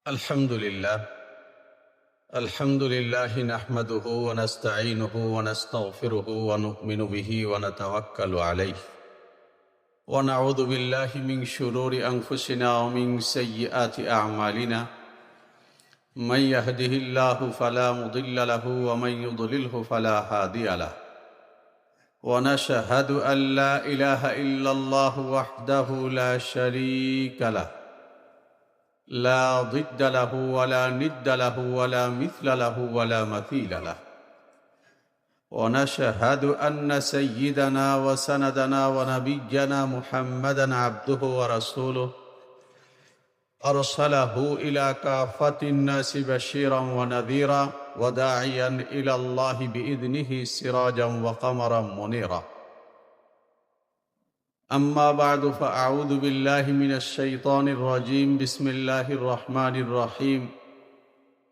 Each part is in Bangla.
الحمد لله نحمده ونستعينه ونستغفره ونؤمن به ونتوكل عليه ونعوذ بالله من شرور أنفسنا ومن سيئات أعمالنا من يهده الله فلا مضل له ومن يضلله فلا هادي له ونشهد أن لا إله إلا الله وحده لا شريك له لا ضد له ولا ند له ولا مثل له ولا مثيل له ونشهد أن سيدنا وسندنا ونبينا محمدا عبده ورسوله أرسله إلى كافة الناس بشيرا ونذيرا وداعيا إلى الله بإذنه سراجا وقمرا منيرا أما بعد فأعوذ بالله من الشيطان الرجيم بسم الله الرحمن الرحيم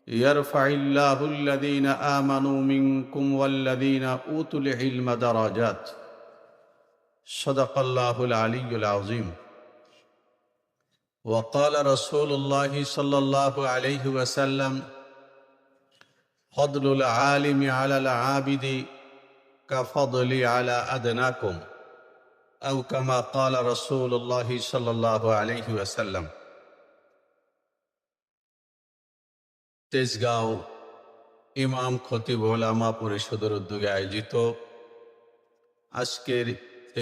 يرفع الله الذين آمنوا منكم والذين أوتوا العلم درجات صدق الله العلي العظيم وقال رسول الله صلى الله عليه وسلم فضل العالم على العابد كفضلي على أدناكم أو كما قال رسول الله صلى الله عليه وسلم তেজগাঁও ইমাম খতিব ওলামা পরিষদের উদ্যোগে আয়োজিত আজকের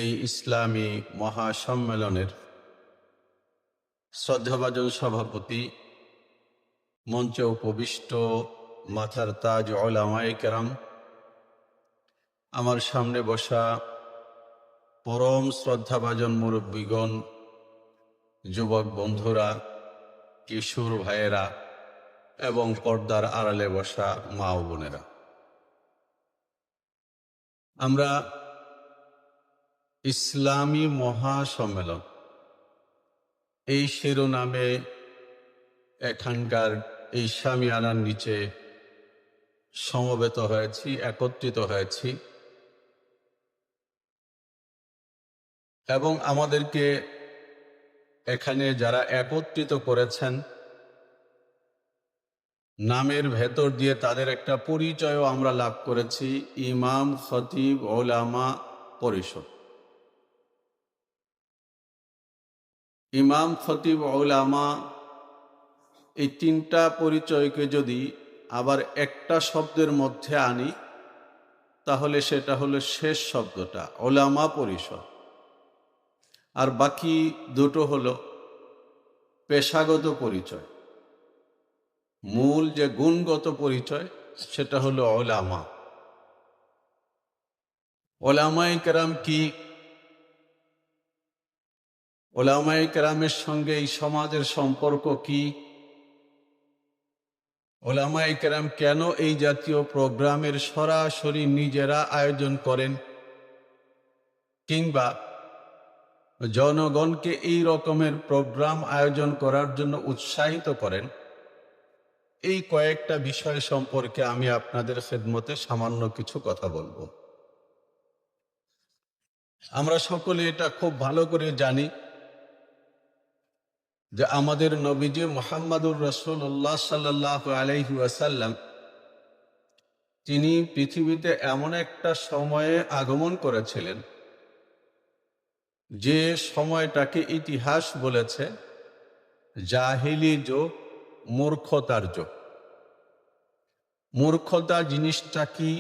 এই ইসলামী মহাসম্মেলনের শ্রদ্ধাভাজন সভাপতি, মঞ্চে উপবিষ্ট মাথার তাজ উলামায়ে কেরাম, আমার সামনে বসা পরম শ্রদ্ধাভাজন মুরব্বীগণ, যুবক বন্ধুরা, কিশোর ভাইয়েরা এবং পর্দার আড়ালে বসা মা ও বোনেরা, আমরা ইসলামী মহাসম্মেলন এই শিরোনামে এখানকার এই শামিয়ানার নিচে সমবেত হয়েছি, একত্রিত হয়েছি এবং আমাদেরকে এখানে যারা একত্রিত করেছেন নামের ভেতর দিয়ে তাদের একটা পরিচয়ও আমরা লাভ করেছি, ইমাম খতিব ওলামা পরিষদ। ইমাম খতিব ওলামা এই তিনটা পরিচয়কে যদি আবার একটা শব্দের মধ্যে আনি তাহলে সেটা হলো শেষ শব্দটা ওলামা পরিষদ, আর বাকি দুটো হলো পেশাগত পরিচয়। মূল যে গুণগত পরিচয় সেটা হলো ওলামা। ওলামায়ে কেরাম কি? ওলামায়ে কেরামের সঙ্গে এই সমাজের সম্পর্ক কি? ওলামায়ে কেরাম কেন এই জাতীয় প্রোগ্রামের সরাসরি নিজেরা আয়োজন করেন কিংবা জনগণকে এই রকমের প্রোগ্রাম আয়োজন করার জন্য উৎসাহিত করেন? এই কয়েকটা বিষয় সম্পর্কে আমি আপনাদের খেদমতে সামান্য কিছু কথা বলবো। আমরা সকলে এটা খুব ভালো করে জানি যে আমাদের নবীজি মুহাম্মদুর রাসূলুল্লাহ সাল্লাল্লাহু আলাইহি ওয়াসাল্লাম তিনি পৃথিবীতে এমন একটা সময়ে আগমন করেছিলেন যে সময়টাকে ইতিহাস বলেছে জাহিলি যুগ, মূর্খতার যুগ। মূর্খতা জিনিসটা কি,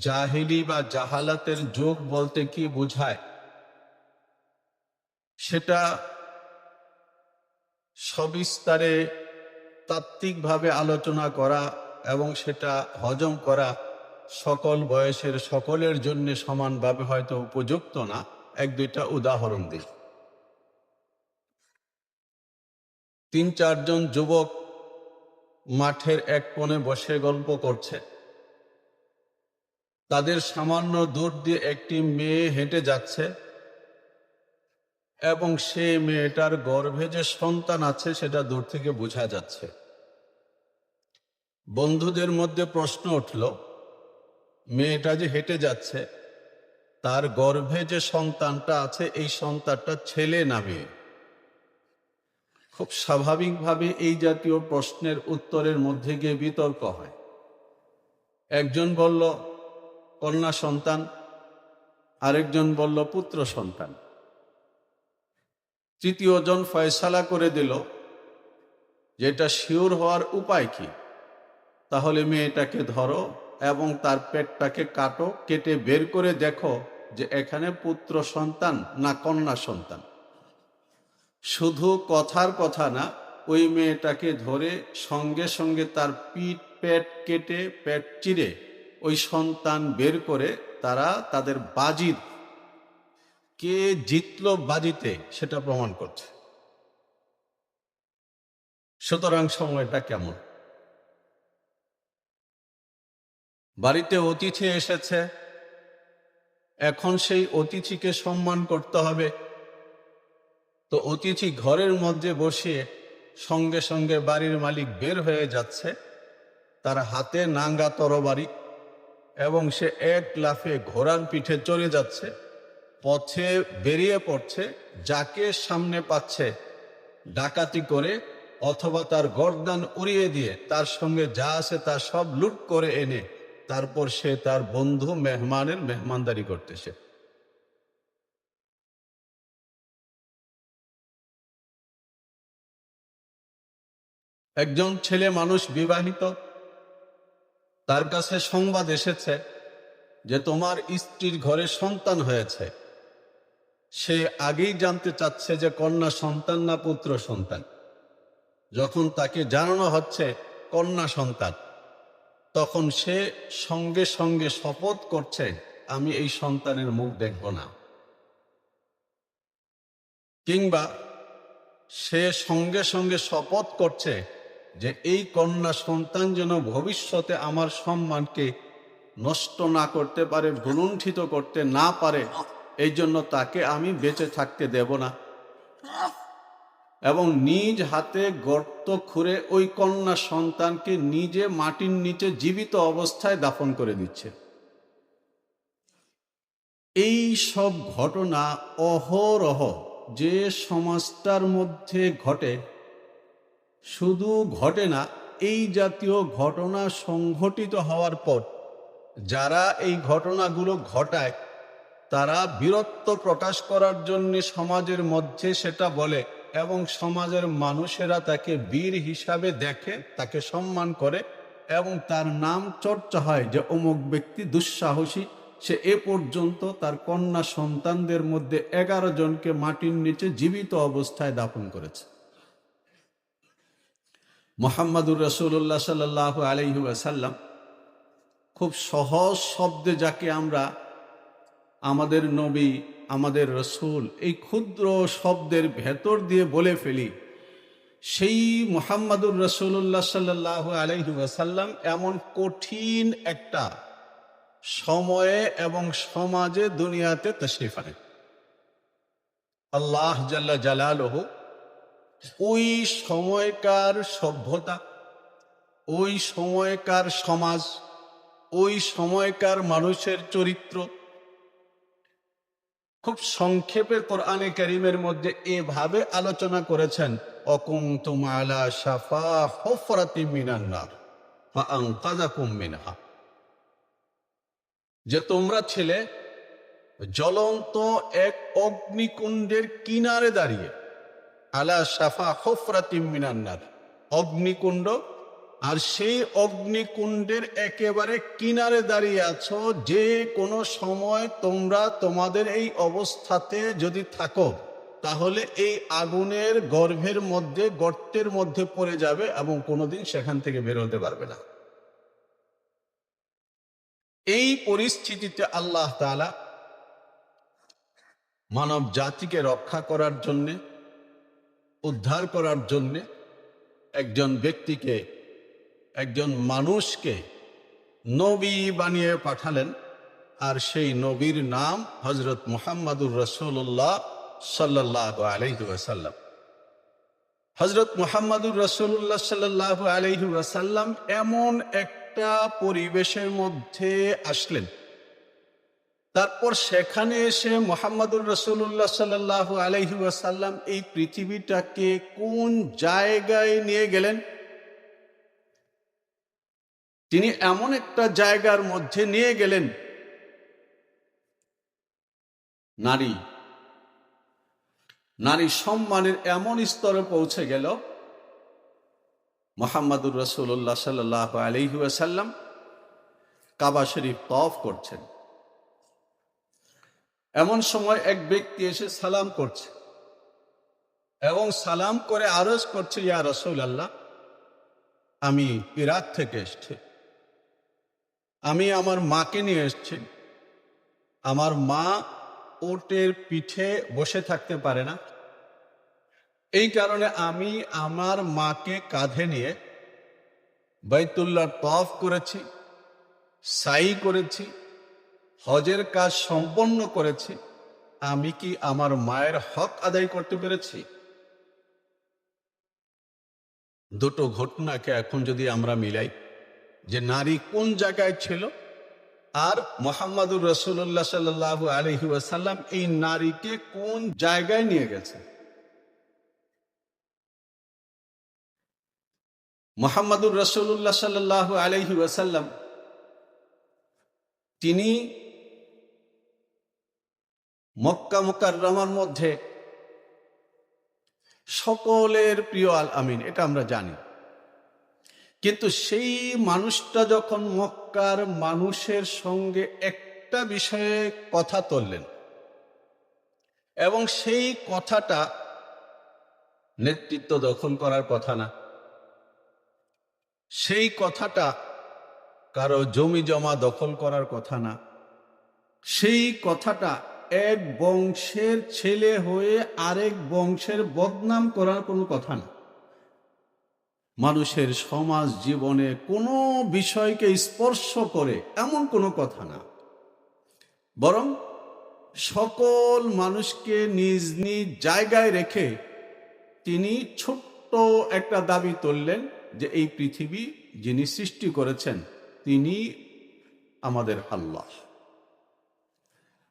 জাহিলি বা জাহালাতের যুগ বলতে কি বোঝায়, সেটা সবিস্তারে তাত্ত্বিকভাবে আলোচনা করা এবং সেটা হজম করা সকল বয়সের সকলের জন্য সমানভাবে হয়তো উপযুক্ত না। এক দুইটা উদাহরণ দিই। 3-4 জন যুবক মাঠের এক কোণে বসে গল্প করছে। তাদের সামান্য দূর দিয়ে একটি মেয়ে হেঁটে যাচ্ছে এবং সে মেয়েটার গর্ভে যে সন্তান আছে সেটা দূর থেকে বোঝা যাচ্ছে। বন্ধুদের মধ্যে প্রশ্ন উঠল, মেয়েটা যে হেঁটে যাচ্ছে তার গর্ভে যে সন্তানটা আছে এই সন্তানটা ছেলে না মেয়ে? খুব স্বাভাবিকভাবে এই জাতীয় প্রশ্নের উত্তরের মধ্যে গিয়ে বিতর্ক হয়। একজন বলল কন্যা সন্তান, আরেকজন বলল পুত্র সন্তান। তৃতীয় জন ফয়সালা করে দিল যেটা শিওর হওয়ার উপায় কি, তাহলে মেয়েটাকে ধরো এবং তার পেটটাকে কাটো, কেটে বের করে দেখো যে এখানে পুত্র সন্তান না কন্যা সন্তান। শুধু কথার কথা না, ওই মেয়েটাকে ধরে সঙ্গে সঙ্গে তার পিঠ পেট কেটে পেট চিরে ওই সন্তান বের করে তারা তাদের বাজির কে জিতল বাজিতে সেটা প্রমাণ করছে। সুতরাং সময়টা কেমন? বাড়িতে অতিথি এসেছে, এখন সেই অতিথিকে সম্মান করতে হবে। তো অতিথি ঘরের মধ্যে বসিয়ে সঙ্গে সঙ্গে বাড়ির মালিক বের হয়ে যাচ্ছে, তার হাতে নাঙ্গা তরবারি, এবং সে এক লাফে ঘোড়ার পিঠে চলে যাচ্ছে। পথে বেরিয়ে পড়ছে, যাকে সামনে পাচ্ছে ডাকাতি করে অথবা তার গর্দান উড়িয়ে দিয়ে তার সঙ্গে যা আছে তা সব লুট করে এনে তারপর সে তার বন্ধু মেহমানের মেহমানদারি করতেছে। একজন ছেলে মানুষ বিবাহিত, তার কাছে সংবাদ এসেছে যে তোমার স্ত্রীর ঘরে সন্তান হয়েছে। সে আগেই জানতে চাচ্ছে যে কন্যা সন্তান না পুত্র সন্তান। যখন তাকে জানানো হচ্ছে কন্যা সন্তান, তখন সে সঙ্গে সঙ্গে শপথ করছে আমি এই সন্তানের মুখ দেখব না। কিংবা সে সঙ্গে সঙ্গে শপথ করছে যে এই কন্যা সন্তান যেন ভবিষ্যতে আমার সম্মানকে নষ্ট না করতে পারে, ভুলুণ্ঠিত করতে না পারে, এই জন্য তাকে আমি বেঁচে থাকতে দেব না। এবং নিজ হাতে গর্ত খুঁড়ে ওই কন্যা সন্তানকে নিজে মাটির নিচে জীবিত অবস্থায় দাফন করে দিচ্ছে। এই সব ঘটনা অহরহ যে সমাজটার মধ্যে ঘটে, শুধু ঘটে না, এই জাতীয় ঘটনা সংঘটিত হওয়ার পর যারা এই ঘটনাগুলো ঘটায় তারা বীরত্ব প্রকাশ করার জন্য সমাজের মধ্যে সেটা বলে এবং সমাজের মানুষেরা তাকে বীর হিসাবে দেখে, তাকে সম্মান করে এবং তার নাম চর্চা হয় যে অমুক ব্যক্তি দুঃসাহসী, সে এ পর্যন্ত তার কন্যা সন্তানদের মধ্যে 11 জনকে মাটির নিচে জীবিত অবস্থায় দাফন করেছে। মুহাম্মাদুর রাসূলুল্লাহ সাল্লাল্লাহু আলাইহি ওয়াসাল্লাম খুব সহজ শব্দে যাকে আমরা আমাদের নবী, আমাদের রসুল এই ক্ষুদ্র শব্দের ভেতর দিয়ে বলে ফেলি, সেই মুহাম্মাদুর রাসূলুল্লাহ সাল্লাল্লাহু আলাইহি ওয়াসাল্লাম এমন কঠিন একটা সময়ে এবং সমাজে দুনিয়াতে তাশরীফ আনেন। আল্লাহ জাল্লা জালালুহু ওই সময়কার সভ্যতা, ওই সময়কার সমাজ, ওই সময়কার মানুষের চরিত্র খুব সংক্ষেপে কোরআনে কারীমের মধ্যে এভাবে আলোচনা করেছেন, অকুনতুম আলা শাফা হুফরাতিম মিনান নার ফাআনকাযাকুম মিনহা, যে তোমরা ছিলে জ্বলন্ত এক অগ্নিকুণ্ডের কিনারে দাঁড়িয়ে। আলা শাফা হুফরাতিম মিনান নার, অগ্নিকুণ্ড, আর সেই অগ্নিকুণ্ডের একেবারে কিনারে দাঁড়িয়ে আছো। যে কোনো সময় তোমরা তোমাদের এই অবস্থাতে যদি থাকো তাহলে এই আগুনের গর্ভের মধ্যে, গর্তের মধ্যে পড়ে যাবে এবং কোনোদিন সেখান থেকে বের হতে পারবে না। এই পরিস্থিতিতে আল্লাহ তাআলা মানব জাতিকে রক্ষা করার জন্যে, উদ্ধার করার জন্যে একজন ব্যক্তিকে, একজন মানুষকে নবী বানিয়ে পাঠালেন। আর সেই নবীর নাম হযরত মুহাম্মাদুর রাসূলুল্লাহ সাল্লাল্লাহু আলাইহি ওয়াসাল্লাম। হযরত মুহাম্মাদুর রাসূলুল্লাহ সাল্লাল্লাহু আলাইহি ওয়াসাল্লাম এমন একটা পরিবেশের মধ্যে আসলেন, তারপর সেখানে এসে মুহাম্মদুর রাসূলুল্লাহ সাল্লাল্লাহু আলাইহি ওয়াসাল্লাম এই পৃথিবীটাকে কোন জায়গায় নিয়ে গেলেন? তিনি এমন একটা জায়গার মধ্যে নিয়ে গেলেন, নারী সম্মানের এমন স্তরে পৌঁছে গেল, মুহাম্মদুর রাসূলুল্লাহ সাল্লাল্লাহু আলাইহি ওয়াসাল্লাম কাবা শরীফ তওয়াফ করছেন। এমন সময় এক ব্যক্তি এসে সালাম করছে এবং সালাম করে আরজ করছে, ইয়া রাসূলুল্লাহ, আমি ইরাক থেকে এসেছি, আমি আমার মাকে নিয়ে এসেছি। আমার মা উটের পিঠে বসে থাকতে পারে না, এই কারণে আমি আমার মাকে কাঁধে নিয়ে বাইতুল্লাহ তওয়াফ করেছি, সাই করেছি, হজের কাজ সম্পন্ন করেছি। আমি কি আমার মায়ের হক আদায় করতে পেরেছি? দুটো ঘটনাকে এখন যদি আমরা মিলাই, যে নারী কোন জায়গায় ছিল আর মুহাম্মদুর রাসূলুল্লাহ সাল্লাল্লাহু আলাইহি ওয়াসাল্লাম এই নারীকে কোন জায়গায় নিয়ে গেছে। মুহাম্মদুর রাসূলুল্লাহ সাল্লাল্লাহু আলাইহি ওয়াসাল্লাম তিনি মক্কা মুকাররমার মধ্যে সকলের প্রিয় আল আমিন, এটা আমরা জানি। কিন্তু সেই মানুষটা যখন মক্কার মানুষের সঙ্গে একটা বিষয়ে কথা তুললেন এবং সেই কথাটা নেতৃত্ব দখল করার কথা না, সেই কথাটা কারো জমি জমা দখল করার কথা না, সেই কথাটা এক বংশের ছেলে হয়ে আরেক বংশের বদনাম করার কোনো কথা না, মানুষের সমাজ জীবনে কোনো বিষয়কে স্পর্শ করে এমন কোনো কথা না, বরং সকল মানুষকে নিজ নিজ জায়গায় রেখে তিনি ছোট্ট একটা দাবি তুললেন যে এই পৃথিবী যিনি সৃষ্টি করেছেন তিনি আমাদের আল্লাহ।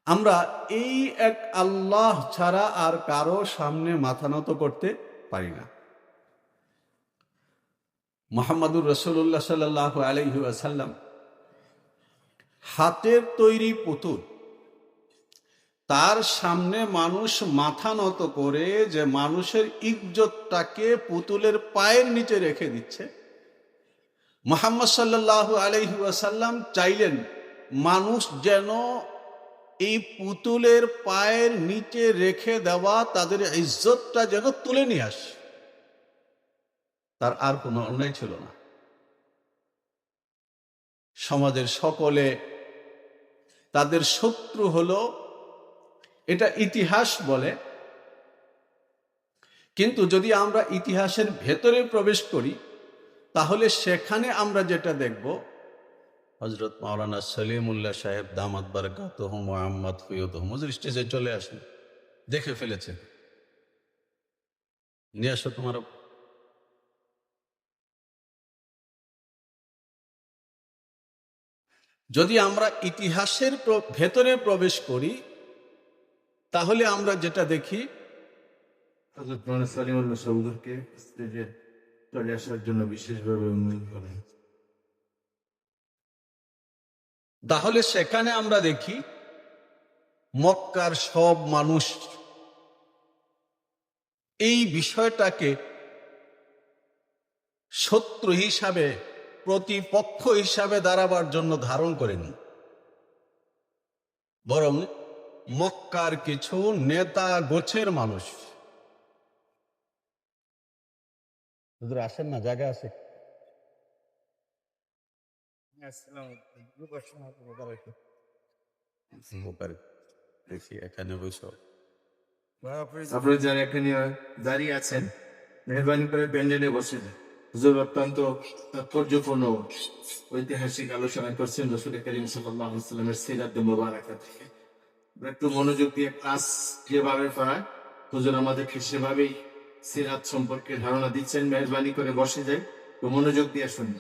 আমরা এই এক আল্লাহ ছাড়া আর কারো সামনে মাথা নত করতে পারি না। মুহাম্মদুর রাসূলুল্লাহ সাল্লাল্লাহু আলাইহি ওয়াসাল্লাম হাতের তৈরি পুতুল, তার সামনে মানুষ মাথা নত করে যে মানুষের ইজ্জতটাকে পুতুলের পায়ের নিচে রেখে দিচ্ছে, মুহাম্মদ সাল্লাল্লাহু আলাইহি ওয়াসাল্লাম চাইলেন মানুষ যেন এই পুতুলের পায়ের নিচে রেখে দেওয়া তাদের ইজ্জতটা যেন তুলে নিয়ে আসে। তার আর কোনো অন্যায় ছিল না। সমাজের সকলে তাদের শত্রু হলো, এটা ইতিহাস বলে। কিন্তু যদি আমরা ইতিহাসের ভেতরে প্রবেশ করি তাহলে সেখানে আমরা যেটা দেখব, হযরত মাওলানা সলিমুল্লাহ সাহেব দামাত বারাকাতুহু মুহাম্মদ ফয়ুদহু হুজুর স্টেজে চলে আসেন, দেখে ফেলেছেন, নিয়ে আসো তোমার। যদি আমরা ইতিহাসের ভেতরে প্রবেশ করি তাহলে আমরা যেটা দেখি, হযরত মাওলানা সলিমুল্লাহ সাহেবকে স্টেজে চলে আসার জন্য বিশেষভাবে অনুরোধ করেন। তাহলে সেখানে আমরা দেখি মক্কার সব মানুষ এই বিষয়টাকে শত্রু হিসাবে, প্রতিপক্ষ হিসাবে দাঁড়াবার জন্য ধারণ করেনি, বরং মক্কার কিছু নেতা গোছের মানুষ, আসেন না, জায়গা আছে, দেখি এখানে বসো। আপনারা যারা এখানে দাঁড়িয়ে আছেন, মেহরবানি করে প্যান্ডেলে বসে যান। হুজুর অত্যন্ত তাৎপর্যপূর্ণ ঐতিহাসিক আলোচনা করছেন রাসূল কারীম সাল্লাল্লাহু আলাইহি ওয়াসাল্লামের সিরাত মুবারাকা থেকে। একটু মনোযোগ দিয়ে ক্লাস যেভাবে পড়ায় হুজুর আমাদেরকে সেভাবেই সিরাত সম্পর্কে ধারণা দিচ্ছেন। মেহরবানি করে বসে যাই, তো মনোযোগ দিয়ে শুনুন।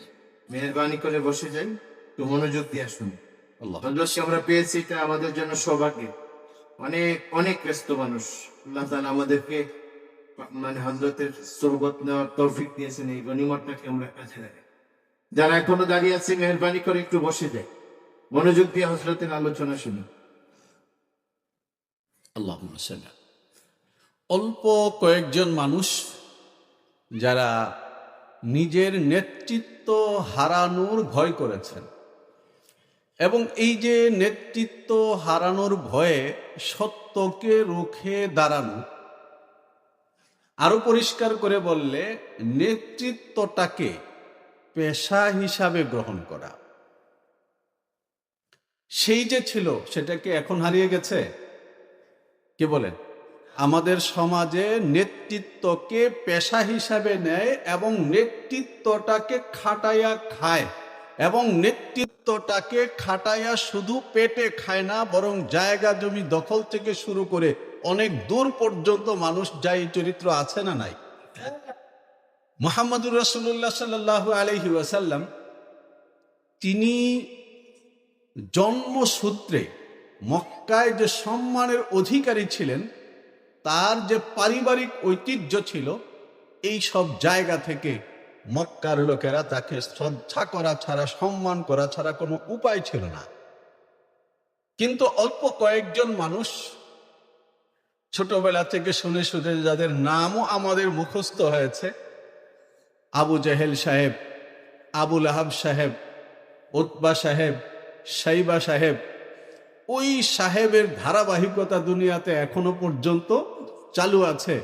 মেহরবানি করে বসে যাই, তো মনোযোগ দিয়ে শুনুন। আল্লাহ হজরতকে আমরা পেয়েছি, এটা আমাদের জন্য সৌভাগ্য। অনেক অনেক ব্যস্ত মানুষ, আল্লাহ তাআলা আমাদেরকে মানে হজরতের সোহবত নেওয়ার তৌফিক দিয়েছেন। এই গনিমতটাকে আমরা কাছে রাখি। যারা এখনো দাঁড়িয়ে আছে, মেহরবানি করে একটু বসে যায়, মনোযোগ দিয়ে হজরতের আলোচনা শুনুন। আল্লাহ অল্প কয়েকজন মানুষ যারা নিজের নেতৃত্ব হারানোর ভয় করেছেন, এবং এই যে নেতৃত্ব হারানোর ভয়ে সত্যকে রুখে দাঁড়ানো, আরো পরিষ্কার করে বললে নেতৃত্বটাকে পেশা হিসাবে গ্রহণ করা, সেই যে ছিল সেটাকে এখন হারিয়ে গেছে। কি বলেন? আমাদের সমাজে নেতৃত্বকে পেশা হিসাবে নেয় এবং নেতৃত্বটাকে খাটাইয়া খায়, এবং নেতৃত্বটাকে খাটাইয়া শুধু পেটে খায় না, বরং জায়গা জমি দখল থেকে শুরু করে অনেক দূর পর্যন্ত মানুষ যায়। চরিত্র আছে না নাই? মুহাম্মদুর রাসূলুল্লাহ সাল্লাল্লাহু আলাইহি ওয়াসাল্লাম তিনি জন্মসূত্রে মক্কায় যে সম্মানের অধিকারী ছিলেন, তার যে পারিবারিক ঐতিহ্য ছিল, এই সব জায়গা থেকে মক্কার লোকেরা তাকে শ্রদ্ধা করা ছাড়া, সম্মান করা ছাড়া কোনো উপায় ছিল না। কিন্তু অল্প কয়েকজন মানুষ ছোটবেলা থেকে শুনে শুনে, যাদের নামও আমাদের মুখস্থ হয়েছে, আবু জেহেল সাহেব, আবুল আহাব সাহেব, উতবা সাহেব, সাইবা সাহেব, ওই সাহেবের ধারাবাহিকতা দুনিয়াতে এখনো পর্যন্ত চালু আছে,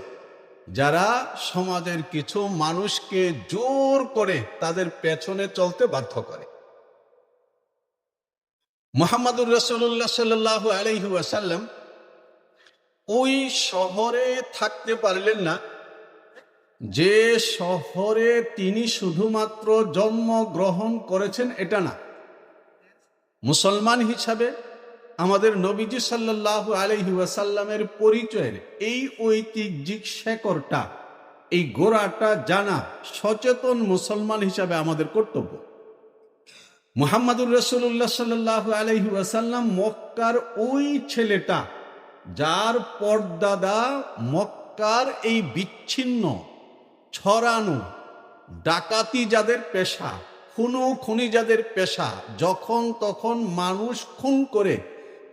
যারা সমাজের কিছু মানুষকে জোর করে তাদের পেছনে চলতে বাধ্য করে। মুহাম্মদুর রাসূলুল্লাহ সাল্লাল্লাহু আলাইহি ওয়াসাল্লাম ওই শহরে থাকতে পারলেন না, যে শহরে তিনি শুধুমাত্র জন্মগ্রহণ করেছেন এটা না। মুসলমান হিসাবে আমাদের নবীজি সাল্লাল্লাহু আলাইহি ওয়াসাল্লামের পরিচয়ের এই ঐতিহ্যিক শেকড়টা, এই গোড়াটা জানা সচেতন মুসলমান হিসাবে আমাদের কর্তব্য। মুহাম্মদুর রাসূলুল্লাহ সাল্লাল্লাহু আলাইহি ওয়াসাল্লাম মক্কার ওই ছেলেটা, যার পরদাদা মক্কার এই বিচ্ছিন্ন, ছড়ানো, ডাকাতি যাদের পেশা, খুনি যাদের পেশা, যখন তখন মানুষ খুন করে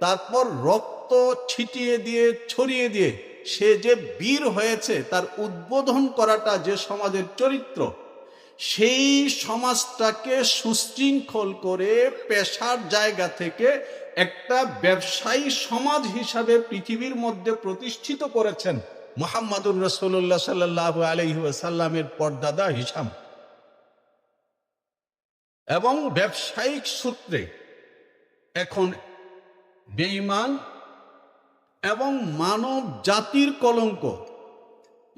তারপর রক্ত ছিটিয়ে দিয়ে, ছড়িয়ে দিয়ে সে যে বীর হয়েছে, তার উদ্বোধন করাটা যে সমাজের চরিত্র, সেই সমাজটাকে সুশৃঙ্খল করে পেশার জায়গা থেকে একটা ব্যবসায়ী সমাজ হিসাবে পৃথিবীর মধ্যে প্রতিষ্ঠিত করেছেন মুহাম্মদুর রাসূলুল্লাহ সাল্লাল্লাহু আলাইহি ওয়াসাল্লামের পরদাদা হিশাম। এবং ব্যবসায়িক সূত্রে এখন বেঈমান এবং মানব জাতির কলঙ্ক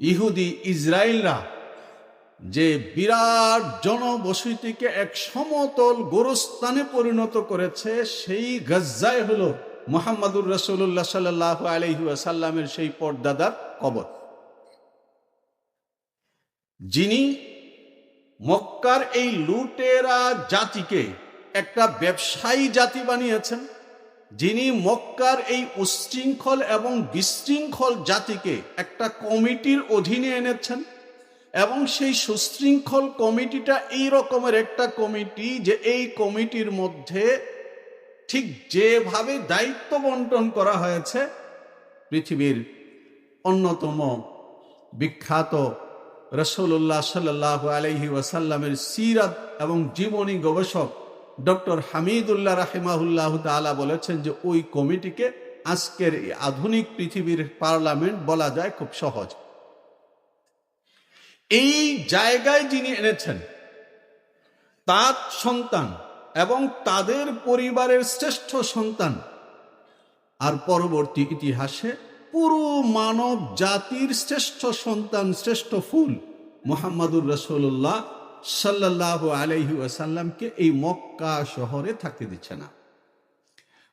ইহুদি ইসরায়েলরা যে বিরাট জনবসতিকে এক সমতল গোরস্থানে পরিণত করেছে, সেই গাজ্জায় হলো মুহাম্মদুর রাসূলুল্লাহ সাল্লাল্লাহু আলাইহি ওয়াসাল্লামের সেই পরদাদার কবর, যিনি মক্কার এই লুটেরা জাতিকে একটা ব্যবসায়ী জাতি বানিয়েছেন, যিনি মক্কার এই উচ্ছৃঙ্খল এবং বিশৃঙ্খল জাতিকে একটা কমিটির অধীনে এনেছেন, এবং সেই সুশৃঙ্খল কমিটিটা এই রকমের একটা কমিটি যে এই কমিটির মধ্যে ঠিক যেভাবে দায়িত্ব বন্টন করা হয়েছে, পৃথিবীর অন্যতম বিখ্যাত রাসূলুল্লাহ সাল্লাল্লাহু আলাইহি ওয়াসাল্লামের সিরাত এবং জীবনী গবেষক ডক্টর হামিদুল্লাহ রাহিমাহুল্লাহু তাআলা বলেছেন যে ওই কমিটিকে আজকের আধুনিক পৃথিবীর পার্লামেন্ট বলা যায় খুব সহজ। এই জায়গায় যিনি এনেছেন, তার সন্তান এবং তাদের পরিবারের শ্রেষ্ঠ সন্তান, আর পরবর্তী ইতিহাসে পুরো মানব জাতির শ্রেষ্ঠ সন্তান, শ্রেষ্ঠ ফুল মুহাম্মদুর রাসূলুল্লাহ সাল্লাল্লাহু আলাইহি ওয়াসাল্লামকে এই মক্কা শহরে থাকতে দিচ্ছে না।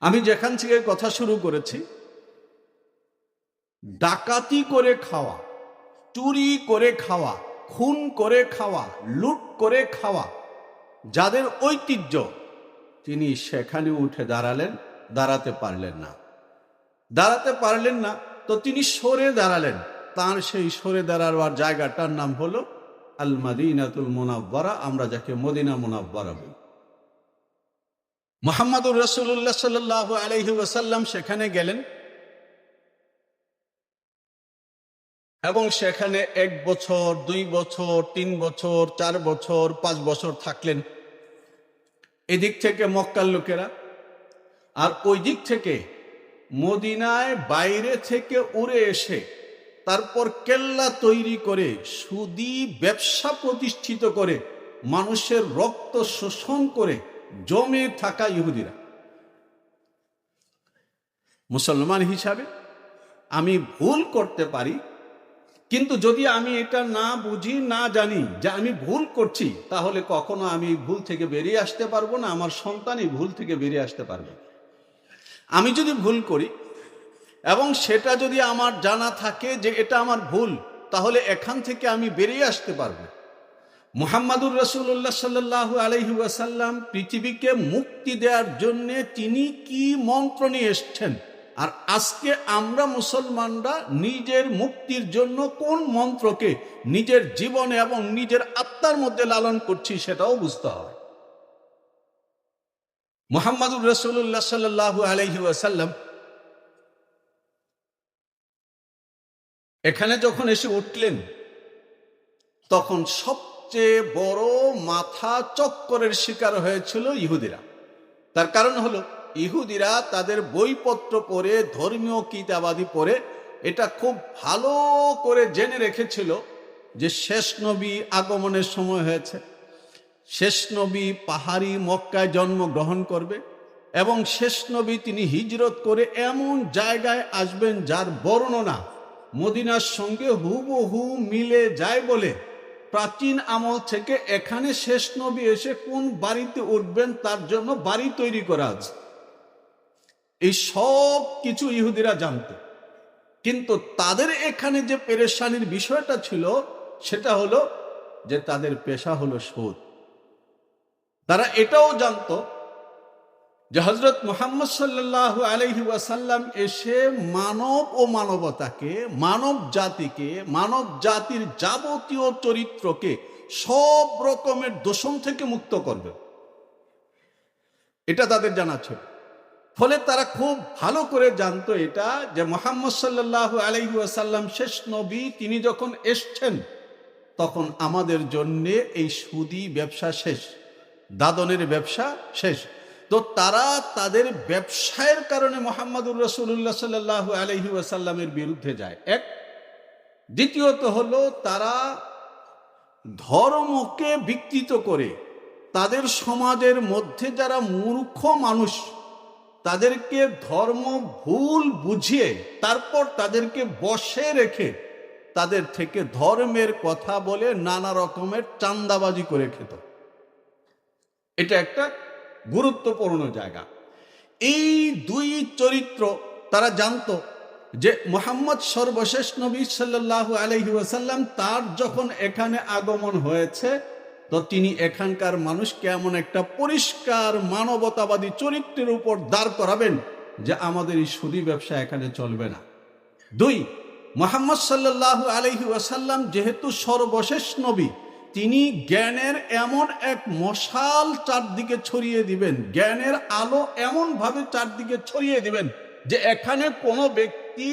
আমি যেখান থেকে কথা শুরু করেছি, ডাকাতি করে খাওয়া, চুরি করে খাওয়া, খুন করে খাওয়া, লুট করে খাওয়া যাদের ঐতিহ্য, তিনি সেখানে উঠে দাঁড়ালেন, দাঁড়াতে পারলেন না। দাঁড়াতে পারলেন না তো তিনি সরে দাঁড়ালেন। তার সেই সরে দাঁড়াবার জায়গাটার নাম হলো আল মাদিনাতুল মুনাওয়ারা, আমরা যাকে মদিনা মুনাওয়ারা বলি। মুহাম্মদুর রাসূলুল্লাহ সাল্লাল্লাহু আলাইহি ওয়াসাল্লাম সেখানে গেলেন এবং সেখানে 1 বছর, 2 বছর, 3 বছর, 4 বছর, 5 বছর থাকলেন। এদিক থেকে মক্কার লোকেরা আর ওই দিক থেকে মদিনায় বাইরে থেকে উড়ে এসে তারপর কেল্লা তৈরি করে সুদী ব্যবসা প্রতিষ্ঠিত করে মানুষের রক্ত শোষণ করে জমে থাকা ইহুদিরা। মুসলমান হিসাবে আমি ভুল করতে পারি, কিন্তু যদি আমি এটা না বুঝি, না জানি যে আমি ভুল করছি, তাহলে কখনো আমি ভুল থেকে বেরিয়ে আসতে পারবো না, আমার সন্তান এই ভুল থেকে বেরিয়ে আসতে পারবে। আমি যদি ভুল করি এবং সেটা যদি আমার জানা থাকে যে এটা আমার ভুল, তাহলে এখান থেকে আমি বেরিয়ে আসতে পারবো। মুহাম্মাদুর রাসূলুল্লাহ সাল্লাল্লাহু আলাইহি ওয়াসাল্লাম পৃথিবীকে মুক্তি দেওয়ার জন্য তিনি কি মন্ত্র নিয়ে এসেছেন, আর আজকে আমরা মুসলমানরা নিজের মুক্তির জন্য কোন মন্ত্রকে নিজের জীবনে এবং নিজের আত্মার মধ্যে লালন করছি সেটাও বুঝতে হবে। মুহাম্মাদুর রাসূলুল্লাহ সাল্লাল্লাহু আলাইহি ওয়াসাল্লাম এখানে যখন এসে উঠলেন, তখন সবচেয়ে বড় মাথা চক্করের শিকার হয়েছিল ইহুদিরা। তার কারণ হলো ইহুদিরা তাদের বইপত্র পড়ে, ধর্মীয় কিতাবাদি পড়ে এটা খুব ভালো করে জেনে রেখেছিল যে শেষ নবী আগমনের সময় হয়েছে, শেষ নবী পাহাড়ি মক্কায় জন্মগ্রহণ করবে এবং শেষ নবী তিনি হিজরত করে এমন জায়গায় আসবেন যার বর্ণনা মদিনার সঙ্গে হুবহু মিলে যায় বলে প্রাচীন আমল থেকে এখানে শেষ নবী এসে কোন বাড়িতে উঠবেন তার জন্য বাড়ি তৈরি করা আছে। এই সব কিছু ইহুদিরা জানত, কিন্তু তাদের এখানে যে পেরেশানির বিষয়টা ছিল সেটা হলো যে তাদের পেশা হলো সুদ। তারা এটাও জানত যে হযরত মুহাম্মদ সাল্লাল্লাহু আলাইহি ওয়াসাল্লাম এসে মানব ও মানবতাকে, মানব জাতিকে, মানব জাতির যাবতীয় চরিত্রকে সব রকমের দূষণ থেকে মুক্ত করবে, এটা তাদের জানা ছিল। ফলে তারা খুব ভালো করে জানতো এটা যে মুহাম্মদ সাল্লাল্লাহু আলাইহি ওয়াসাল্লাম শেষ নবী, তিনি যখন এসছেন তখন আমাদের জন্য এই সুদী ব্যবসা শেষ, দাদনের ব্যবসা শেষ। তো তারা তাদের ব্যবসায়ের কারণে মুহাম্মাদুর রাসূলুল্লাহ সাল্লাল্লাহু আলাইহি ওয়াসাল্লামের বিরুদ্ধে যায় এক। দ্বিতীয়ত হলো তারা ধর্মকে বিকৃত করে তাদের সমাজের মধ্যে যারা মূর্খ মানুষ তাদেরকে ধর্ম ভুল বুঝিয়ে তারপর তাদেরকে বশে রেখে তাদের থেকে ধর্মের কথা বলে নানা রকমের চাঁদাবাজি করে খেত। এটা একটা গুরুত্বপূর্ণ জায়গা। এই দুই চরিত্র তারা জানতো যে মুহাম্মদ সর্বশেষ নবী সাল্লাল্লাহু আলাইহি ওয়াসাল্লাম তার যখন এখানে আগমন হয়েছে তো তিনি এখানকার মানুষকে এমন একটা পরিষ্কার মানবতাবাদী চরিত্রের উপর দাঁড় করাবেন যে আমাদের এই সুদী ব্যবসা এখানে চলবে না। দুই, মুহাম্মদ সাল্লাল্লাহু আলাইহি ওয়াসাল্লাম যেহেতু সর্বশেষ নবী, তিনি জ্ঞানের এমন এক মশাল চারদিকে ছড়িয়ে দিবেন, জ্ঞানের আলো এমন ভাবে চারদিকে ছড়িয়ে দিবেন যে এখানে কোনো ব্যক্তি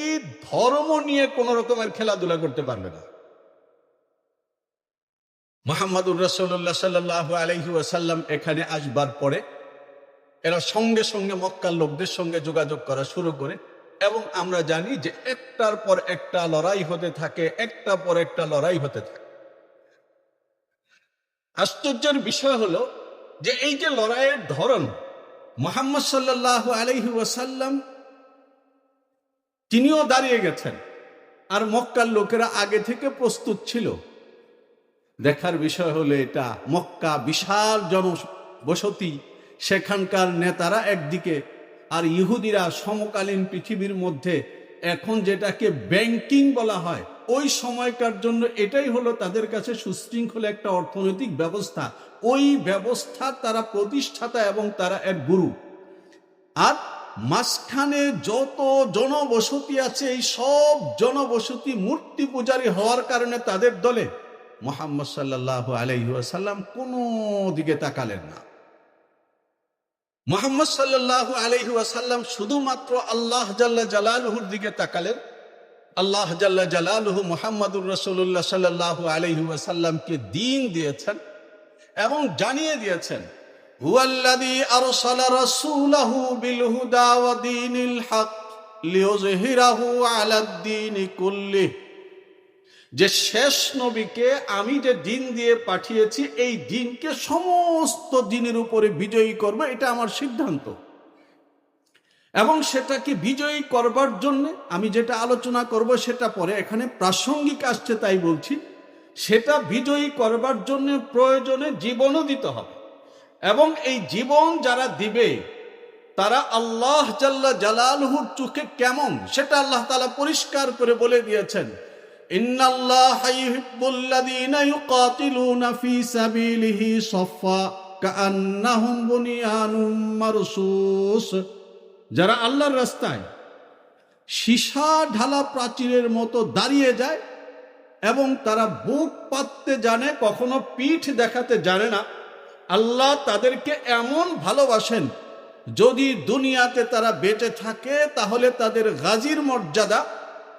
ধর্ম নিয়ে কোনো রকমের খেলাধুলা করতে পারবে না। মুহাম্মাদুর রাসূলুল্লাহ সাল্লাল্লাহু আলাইহি ওয়াসাল্লাম এখানে আসবার পরে এরা সঙ্গে সঙ্গে মক্কার লোকদের সঙ্গে যোগাযোগ করা শুরু করে এবং আমরা জানি যে একটার পর একটা লড়াই হতে থাকে, একটা পর একটা লড়াই হতে থাকে। আশ্চর্যের বিষয় হলো যে এই যে লড়াইয়ের ধরন, মুহাম্মদ সাল্লাল্লাহু আলাইহি ওয়াসাল্লাম তিনিও দাঁড়িয়ে গেছেন আর মক্কার লোকেরা আগে থেকে প্রস্তুত ছিল। দেখার বিষয় হলো এটা মক্কা বিশাল জনবসতি, সেখানকার নেতারা একদিকে আর ইহুদিরা সমকালীন পৃথিবীর মধ্যে এখন যেটাকে ব্যাংকিং বলা হয় ওই সময়কার জন্য এটাই হলো তাদের কাছে সুশৃঙ্খল একটা অর্থনৈতিক ব্যবস্থা। ওই ব্যবস্থা তারা প্রতিষ্ঠাতা এবং তারা এক গুরু। আর মাঝখানে যত জনবসতি আছে এই সব জনবসতি মূর্তি পূজারী হওয়ার কারণে তাদের দলে মুহাম্মদ সাল্লাল্লাহু আলাইহি ওয়াসাল্লাম কোনো দিকে তাকালেন না। মুহাম্মদ সাল্লাল্লাহু আলাইহি ওয়াসাল্লাম শুধুমাত্র আল্লাহ জাল্লা জালালুহুর দিকে তাকালেন। আল্লাহ জাল্লা জালালুহু মুহাম্মাদুর রাসূলুল্লাহ সাল্লাল্লাহু আলাইহি ওয়াসাল্লামকে দ্বীন দিয়েছেন এবং জানিয়ে দিয়েছেন, হুয়াল্লাযী আরসালা রাসূলাহু বিল হুদা ওয়া দীনিল হক লিইয়ুযহিরাহু আলাদ-দীনি কুল্লিহি, যে শেষ নবীকে আমি যে দ্বীন দিয়ে পাঠিয়েছি এই দ্বীনকে সমস্ত দ্বীনের উপরে বিজয়ী করব, এটা আমার সিদ্ধান্ত। এবং সেটাকে বিজয়ী করবার জন্য আমি যেটা আলোচনা করব সেটা পরে, এখানে প্রাসঙ্গিক আসছে তাই বলছি, সেটা বিজয়ী করবার জন্য প্রয়োজনে জীবনও দিতে হবে। এবং এই জীবন যারা দিবে তারা আল্লাহ জাল্লা জালালুহুর চোখে কেমন সেটা আল্লাহ তাআলা পরিষ্কার করে বলে দিয়েছেন, ইন্নাল্লাহা ইউহিব্বুল্লাযীনা ইউকাতিলুনা ফী সাবিলিহি সাফফা কাআন্নাহুম বুনিয়ানুম মারসুস। যারা আল্লাহর রাস্তায় সীসা ঢালা প্রাচীরের মতো দাঁড়িয়ে যায় এবং তারা বুক পাততে জানে, কখনো পিঠ দেখাতে জানে না, আল্লাহ তাদেরকে এমন ভালোবাসেন, যদি দুনিয়াতে তারা বেঁচে থাকে তাহলে তাদের গাজীর মর্যাদা।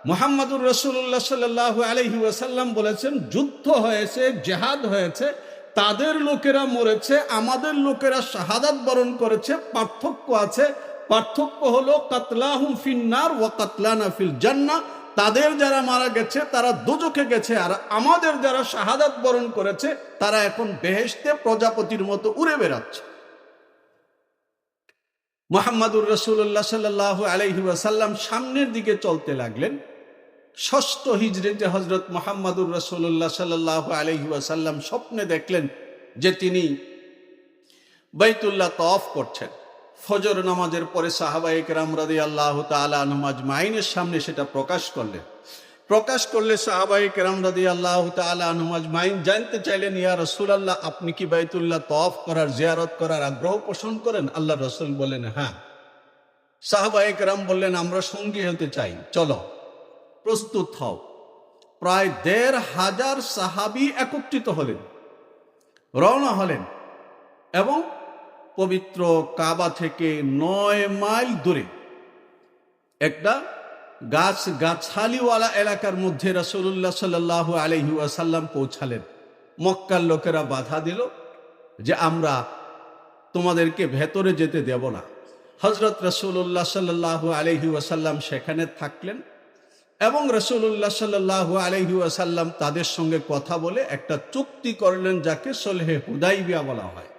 মুহাম্মাদুর রাসূলুল্লাহ সাল্লাল্লাহু আলাইহি ওয়াসাল্লাম বলেছেন, যুদ্ধ হয়েছে, জিহাদ হয়েছে, তাদের লোকেরা মরেছে, আমাদের লোকেরা শাহাদাত বরণ করেছে, পার্থক্য আছে। পার্থক্য হলো কাতলাহুম ফিন্নার ওয়া কাতলানা ফিল জান্নাহ, তাদের যারা মারা গেছে তারা দোজখে গেছে, আর আমাদের যারা শাহাদাত বরণ করেছে তারা এখন বেহেশতে প্রজাপতির মতো উড়ে বেড়াচ্ছে। মুহাম্মাদুর রাসূলুল্লাহ সাল্লাল্লাহু আলাইহি ওয়াসাল্লাম সামনের দিকে চলতে লাগলেন। ষষ্ঠ হিজরিতে হযরত মুহাম্মাদুর রাসূলুল্লাহ সাল্লাল্লাহু আলাইহি ওয়াসাল্লাম স্বপ্নে দেখলেন যে তিনি বাইতুল্লাহ তাওয়াফ করছেন। ফজর নামাজের পরে সাহাবায়ে কেরাম রাদিয়াল্লাহু তাআলা আনহুম আজমাইনের সামনে সেটা প্রকাশ করলে সাহাবায়ে কেরাম রাদিয়াল্লাহু তাআলা আনহুম আজমাইন জানতে চাইলেন, ইয়া রাসূলুল্লাহ, আপনি কি বাইতুল্লাহ তাওয়াফ করার, জিয়ারত করার আগ্রহ পোষণ করেন? আল্লাহর রাসূল বললেন, হ্যাঁ। সাহাবায়ে কেরাম বললেন, আমরা সঙ্গী হতে চাই, চলো প্রস্তুত হও। প্রায় ১৫০০ সাহাবী একত্রিত হলেন, রওনা হলেন এবং পবিত্র কাবা থেকে ৯ মাইল দূরে একটা গাছগাছালিওয়ালা এলাকার মধ্যে রাসূলুল্লাহ সাল্লাল্লাহু আলাইহি ওয়াসাল্লাম পৌঁছালেন। মক্কার লোকেরা বাধা দিল যে আমরা তোমাদেরকে ভেতরে যেতে দেব না। হযরত রাসূলুল্লাহ সাল্লাল্লাহু আলাইহি ওয়াসাল্লাম সেখানে থাকলেন এবং রাসূলুল্লাহ সাল্লাল্লাহু আলাইহি ওয়াসাল্লাম তাদের সঙ্গে কথা বলে একটা চুক্তি করলেন, যাকে সলহে হুদাইবিয়া বলা হয়।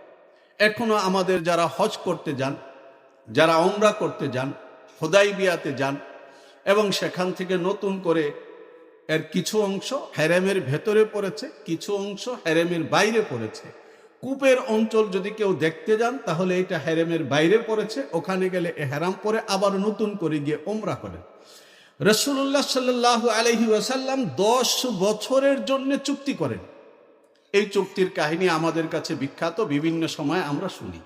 এখনো আমাদের যারা হজ করতে যান, যারা উমরা করতে যান, হুদাইবিয়াতে যান এবং সেখান থেকে নতুন করে এর কিছু অংশ হেরেমের ভেতরে পড়েছে, কিছু অংশ হেরেমের বাইরে পড়েছে। কূপের অঞ্চল যদি কেউ দেখতে যান তাহলে এটা হেরেমের বাইরে পড়েছে, ওখানে গেলে এহরাম পরে আবার নতুন করে গিয়ে উমরা করেন। রাসূলুল্লাহ সাল্লাল্লাহু আলাইহি ওয়াসাল্লাম 10 বছরের জন্য চুক্তি করেন। এই চুক্তির কাহিনী আমাদের কাছে বিখ্যাত, বিভিন্ন সময় আমরা শুনি।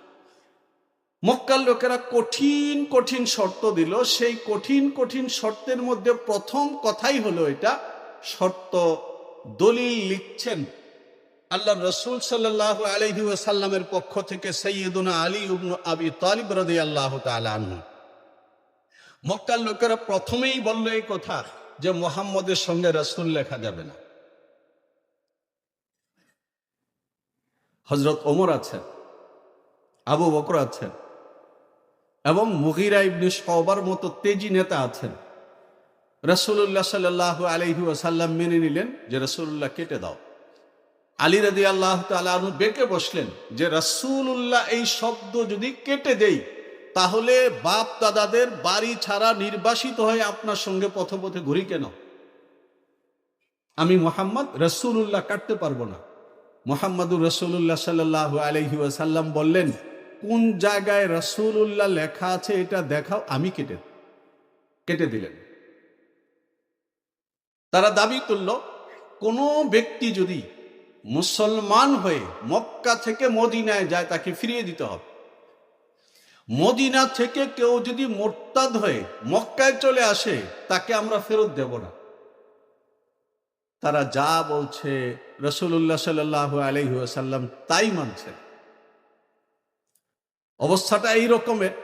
মক্কার লোকেরা কঠিন কঠিন শর্ত দিল। সেই কঠিন কঠিন শর্তের মধ্যে প্রথম কথাই হলো এটা, শর্ত দলিল লিখছেন আল্লাহ রাসূল সাল্লাল্লাহু আলাইহি ওয়াসাল্লামের পক্ষ থেকে সাইয়্যিদুনা আলী ইবনে আবি তালিব রাদিয়াল্লাহু তাআলা আনহু। মক্কার লোকেরা প্রথমেই বলল এই কথা যে মুহাম্মদের সঙ্গে রাসূল লেখা যাবে না। হযরত ওমর আছেন, আবু বকর আছেন এবং মুগীরা ইবনে শুবার মতো তেজি নেতা আছেন। রাসূলুল্লাহ সাল্লাল্লাহু আলাইহি ওয়াসাল্লাম মেনে নিলেন যে রাসূলুল্লাহ কেটে দাও। আলী রাদিয়াল্লাহু তাআলা আনহু বেঁকে বসলেন যে রাসূলুল্লাহ এই শব্দ যদি কেটে দেই তাহলে বাপ দাদাদের বাড়ি ছাড়া নির্বাসিত হয়ে আপনার সঙ্গে পথে পথে ঘুরি কেন? আমি মুহাম্মদ রাসূলুল্লাহ কাটতে পারবো না। মুহাম্মাদুর রাসূলুল্লাহ সাল্লাল্লাহু আলাইহি ওয়াসাল্লাম বললেন, কোন জায়গায় রাসূলুল্লাহ লেখা আছে এটা দেখাও, আমি কেটে দিলেন। তারা দাবি তুলল, কোনো ব্যক্তি যদি মুসলমান হয়ে মক্কা থেকে মদিনায় যায় তাকে ফিরিয়ে দিতে হবে। মদিনা থেকে কেউ যদি মোরতাদ হয়ে মক্কায় চলে আসে তাকে আমরা ফেরত দেব না। তারা যা বলছে রাসূলুল্লাহ সাল্লাল্লাহু আলাইহি ওয়াসাল্লাম তাই মানছেন। অবস্থাটা এই রকমের,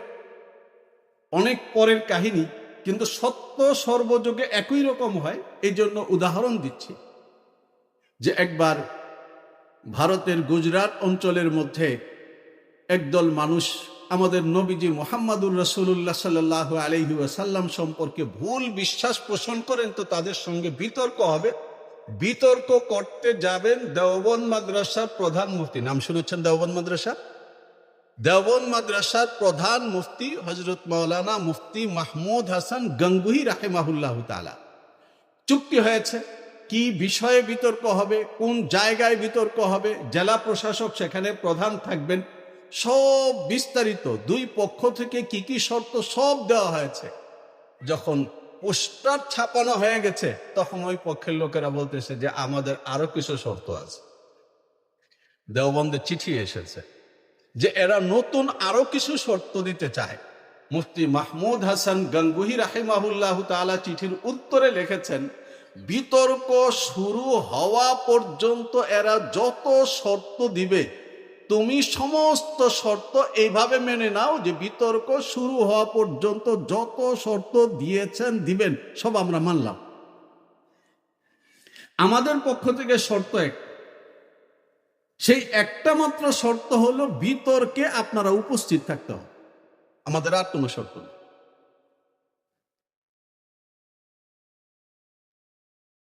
অনেক পরের কাহিনী, কিন্তু সত্য সর্বযুগে একই রকম হয়। এই জন্য উদাহরণ দিচ্ছি যে একবার ভারতের গুজরাট অঞ্চলের মধ্যে একদল মানুষ আমাদের নবীজি মুহাম্মাদুর রাসূলুল্লাহ সাল্লাল্লাহু আলাইহি ওয়াসাল্লাম সম্পর্কে ভুল বিশ্বাস পোষণ করেন, তো তাদের সঙ্গে বিতর্ক হবে। বিতর্ক করতে যাবেন দেওবন্দ মাদ্রাসার প্রধান মুফতি, নাম শুনেছেন দেওবন্দ মাদ্রাসা? দেওবন্দ মাদ্রাসার প্রধান মুফতি হযরত মাওলানা মুফতি মাহমুদ হাসান গঙ্গুহি রাহিমাহুল্লাহু তাআলা। চুক্তি হয়েছে কি বিষয়ে বিতর্ক হবে, কোন জায়গায় বিতর্ক হবে, জেলা প্রশাসক সেখানে প্রধান থাকবেন, সব বিস্তারিত দুই পক্ষ থেকে কি কি শর্ত সব দেওয়া হয়েছে। যখন পোস্টার ছাপানো হয়ে গেছে তখন ওই পক্ষের লোকেরা বলতেছে যে আমাদের আরো কিছু শর্ত আছে। দেওবন্দের চিঠি এসেছে যে এরা নতুন আরো কিছু শর্ত দিতে চায়। মুফতি মাহমুদ হাসান গঙ্গুহি রাহিমাহুল্লাহু তাআলা চিঠির উত্তরে লিখেছেন, বিতর্ক শুরু হওয়া পর্যন্ত এরা যত শর্ত দিবে তুমি সমস্ত শর্ত এইভাবে মেনে নাও যে বিতর্ক শুরু হওয়া পর্যন্ত যত শর্ত দিয়েছেন দিবেন সব আমরা মানলাম। আমাদের পক্ষ থেকে শর্ত এক, সেই একটা মাত্র শর্ত হলো বিতর্কে আপনারা উপস্থিত থাকতে হবে। আমাদের আর কোনো শর্ত নেই।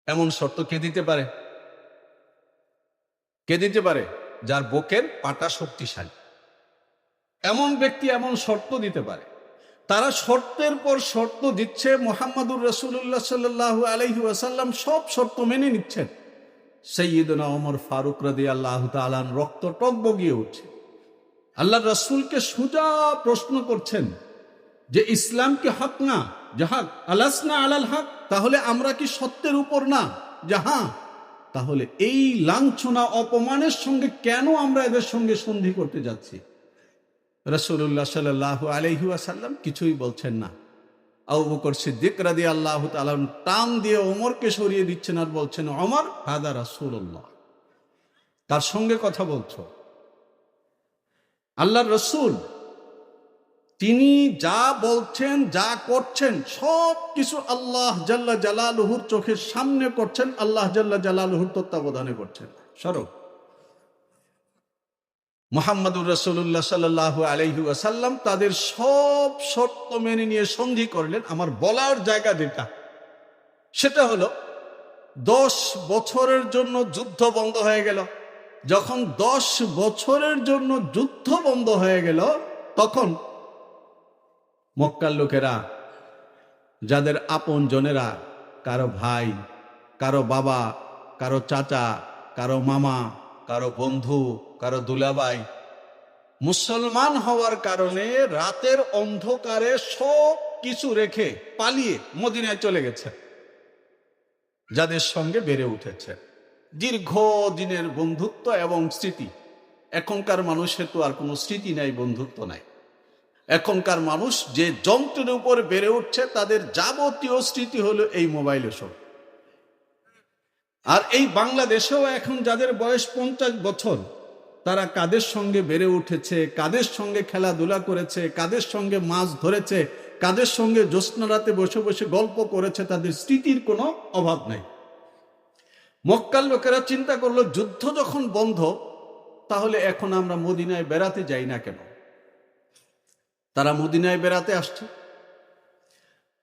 এমন শর্ত কে দিতে পারে? কে দিতে পারে? যার বুকের পাটা শক্তিশালী, এমন ব্যক্তি এমন শর্ত দিতে পারে। তারা শর্তের পর শর্ত দিচ্ছে, মুহাম্মাদুর রাসূলুল্লাহ সাল্লাল্লাহু আলাইহি ওয়াসাল্লাম সব শর্ত মেনে নিচ্ছেন। সাইয়্যিদুনা ওমর ফারুক রাদিয়াল্লাহু তাআলা রক্ত টগবগিয়ে উঠছে। আল্লাহর রাসূলকে সোজা প্রশ্ন করছেন যে ইসলাম কি হক না? জাহাক আলাসনা আলাল হক, তাহলে আমরা কি সত্যের উপর না? জাহা, তাহলে এই লাঞ্ছনা অপমানের সঙ্গে কেন আমরা এদের সঙ্গে সন্ধি করতে যাচ্ছি? রাসূলুল্লাহ সাল্লাল্লাহু আলাইহি ওয়াসাল্লাম কিছুই বলছেন না। আবু বকর সিদ্দিক রাদিয়াল্লাহু তাআলা টান দিয়ে ওমরকে সরিয়ে দিচ্ছেন আর বলছেন, ওমর হাদা রাসূলুল্লাহ, তার সঙ্গে কথা বলছো? আল্লাহর রাসূল তিনি যা বলছেন যা করছেন সব কিছু আল্লাহ জাল্লা জালালুহুর চোখের সামনে করছেন, আল্লাহ জাল্লা জালালুহুর তত্ত্বাবধানে করছেন। সরব মুহাম্মাদুর রাসূলুল্লাহ সাল্লাল্লাহু আলাইহি ওয়াসাল্লাম তাদের সব শর্ত মেনে নিয়ে সন্ধি করলেন। আমার বলার জায়গা যেটা, সেটা হলো 10 বছরের জন্য যুদ্ধ বন্ধ হয়ে গেল। যখন 10 বছরের জন্য যুদ্ধ বন্ধ হয়ে গেল তখন মক্কার লোকেরা, যাদের আপন জনেরা, কারো ভাই, কারো বাবা, কারো চাচা, কারো মামা, কারো বন্ধু, কারো দুলাভাই, মুসলমান হওয়ার কারণে রাতের অন্ধকারে সব কিছু রেখে পালিয়ে মদিনায় চলে গেছে। যাদের সঙ্গে বেড়ে উঠেছে দীর্ঘ দিনের বন্ধুত্ব এবং স্মৃতি। এখনকার মানুষের তো আর কোনো স্মৃতি নাই, বন্ধুত্ব নাই। এখনকার মানুষ যে যন্ত্রের উপর বেড়ে উঠছে তাদের যাবতীয় স্মৃতি হলো এই মোবাইলে সব। আর এই বাংলাদেশেও এখন যাদের বয়স 50 বছর, তারা কাদের সঙ্গে বেড়ে উঠেছে, কাদের সঙ্গে খেলাধুলা করেছে, কাদের সঙ্গে মাছ ধরেছে, কাদের সঙ্গে জ্যোৎস্না রাতে বসে বসে গল্প করেছে, তাদের স্মৃতির কোনো অভাব নাই। মক্কার লোকেরা চিন্তা করলো, যুদ্ধ যখন বন্ধ তাহলে এখন আমরা মদিনায় বেড়াতে যাই না কেন? তারা মদিনায় বেড়াতে আসছে।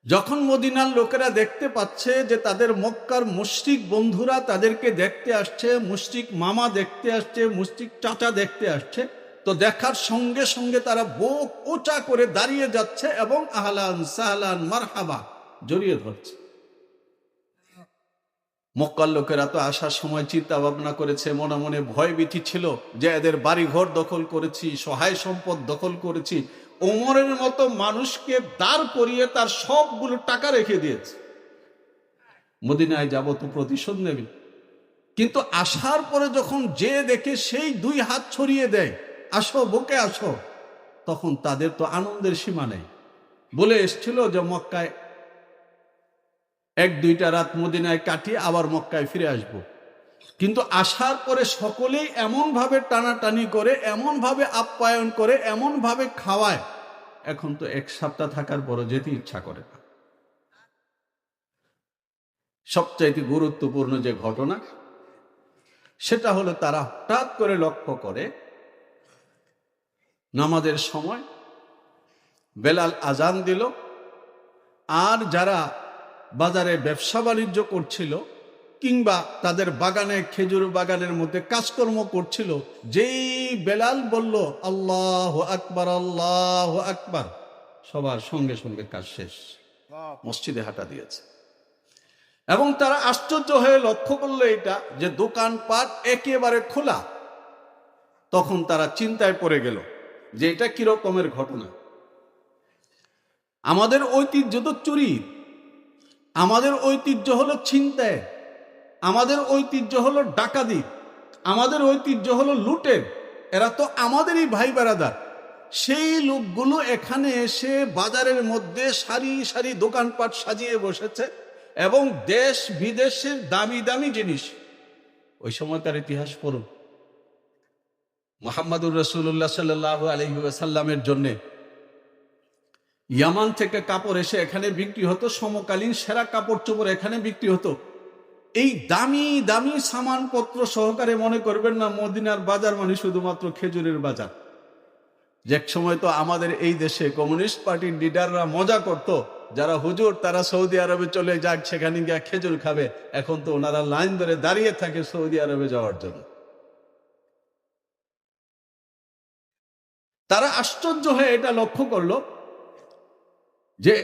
যখন মদিনার লোকেরা দেখতে পাচ্ছে যে তাদের মক্কার মুশরিক বন্ধুরা তাদেরকে দেখতে আসছে, মুশরিক মামা দেখতে আসছে, মুশরিক চাচা দেখতে আসছে, তো দেখার সঙ্গে সঙ্গে তারা বুক উঁচা করে দাঁড়িয়ে যাচ্ছে এবং আহলান সাহলান মারহাবা জড়িয়ে ধরছে। মক্কার লোকেরা তো আসার সময় চিন্তা ভাবনা করেছে, মনে মনে ভয় ভীতি ছিল যে এদের বাড়িঘর দখল করেছি, সহায় সম্পদ দখল করেছি। ওমরের মতো মানুষকে দাঁড় করিয়ে তার সবগুলো টাকা রেখে দিয়েছে। মদিনায় যাব তো প্রতিশোধ নেবে। কিন্তু আসার পরে যখন যে দেখে সেই 2 হাত ছড়িয়ে দেয়, আসো বুকে আসো, তখন তাদের তো আনন্দের সীমা নেই। বলে এসছিল যে মক্কায় 1-2টা রাত মদিনায় কাটিয়ে আবার মক্কায় ফিরে আসব। কিন্তু আসার পরে সকলেই এমনভাবে টানাটানি করে, এমনভাবে আপ্যায়ন করে, এমনভাবে খাওয়ায়, এখন তো 1 সপ্তাহ থাকার পরও যেতে ইচ্ছা করে না। সবচাইতে গুরুত্বপূর্ণ যে ঘটনা, সেটা হলো তারা হঠাৎ করে লক্ষ্য করে নামাজের সময় বেলাল আজান দিল, আর যারা বাজারে ব্যবসা বাণিজ্য করছিল কিংবা তাদের বাগানে, খেজুর বাগানের মধ্যে কাজকর্ম করছিল, যেই বেলাল বলল আল্লাহু আকবার, আল্লাহু আকবার, সবার সঙ্গে সঙ্গে কাজ শেষ, মসজিদে হাঁটা দিয়েছে। এবং তারা আশ্চর্য হয়ে লক্ষ্য করলো এটা যে দোকানপাট একেবারে খোলা। তখন তারা চিন্তায় পড়ে গেল যে এটা কিরকমের ঘটনা। আমাদের ঐতিহ্য তো চুরি, আমাদের ঐতিহ্য হলো ছিনতাই, আমাদের ঐতিহ্য হলো ডাকাতি, আমাদের ঐতিহ্য হলো লুটের। এরা তো আমাদেরই ভাই বেরাদার। সেই লোকগুলো এখানে এসে বাজারের মধ্যে সারি সারি দোকানপাট সাজিয়ে বসেছে এবং দেশ বিদেশের দামি দামি জিনিস। ওই সময়কার ইতিহাস পড়ুন। মুহাম্মদুর রাসূলুল্লাহ সাল্লাল্লাহু আলাইহি ওয়াসাল্লামের জন্য ইয়ামান থেকে কাপড় এসে এখানে বিক্রি হতো, সমকালীন সেরা কাপড় চোপড় এখানে বিক্রি হতো। এই দামি দামি সামানপত্র সহকারে মনে করবেন না মদিনার বাজার মানে শুধুমাত্র খেজুরের বাজার। যে এক সময় তো আমাদের এই দেশে কমিউনিস্ট পার্টির লিডাররা মজা করত, যারা হুজুর তারা সৌদি আরবে চলে যাক, সেখানে গিয়ে খেজুর খাবে। এখন তো ওনারা লাইন ধরে দাঁড়িয়ে থাকে সৌদি আরবে যাওয়ার জন্য। তারা আশ্চর্য হয়ে এটা লক্ষ্য করলো যে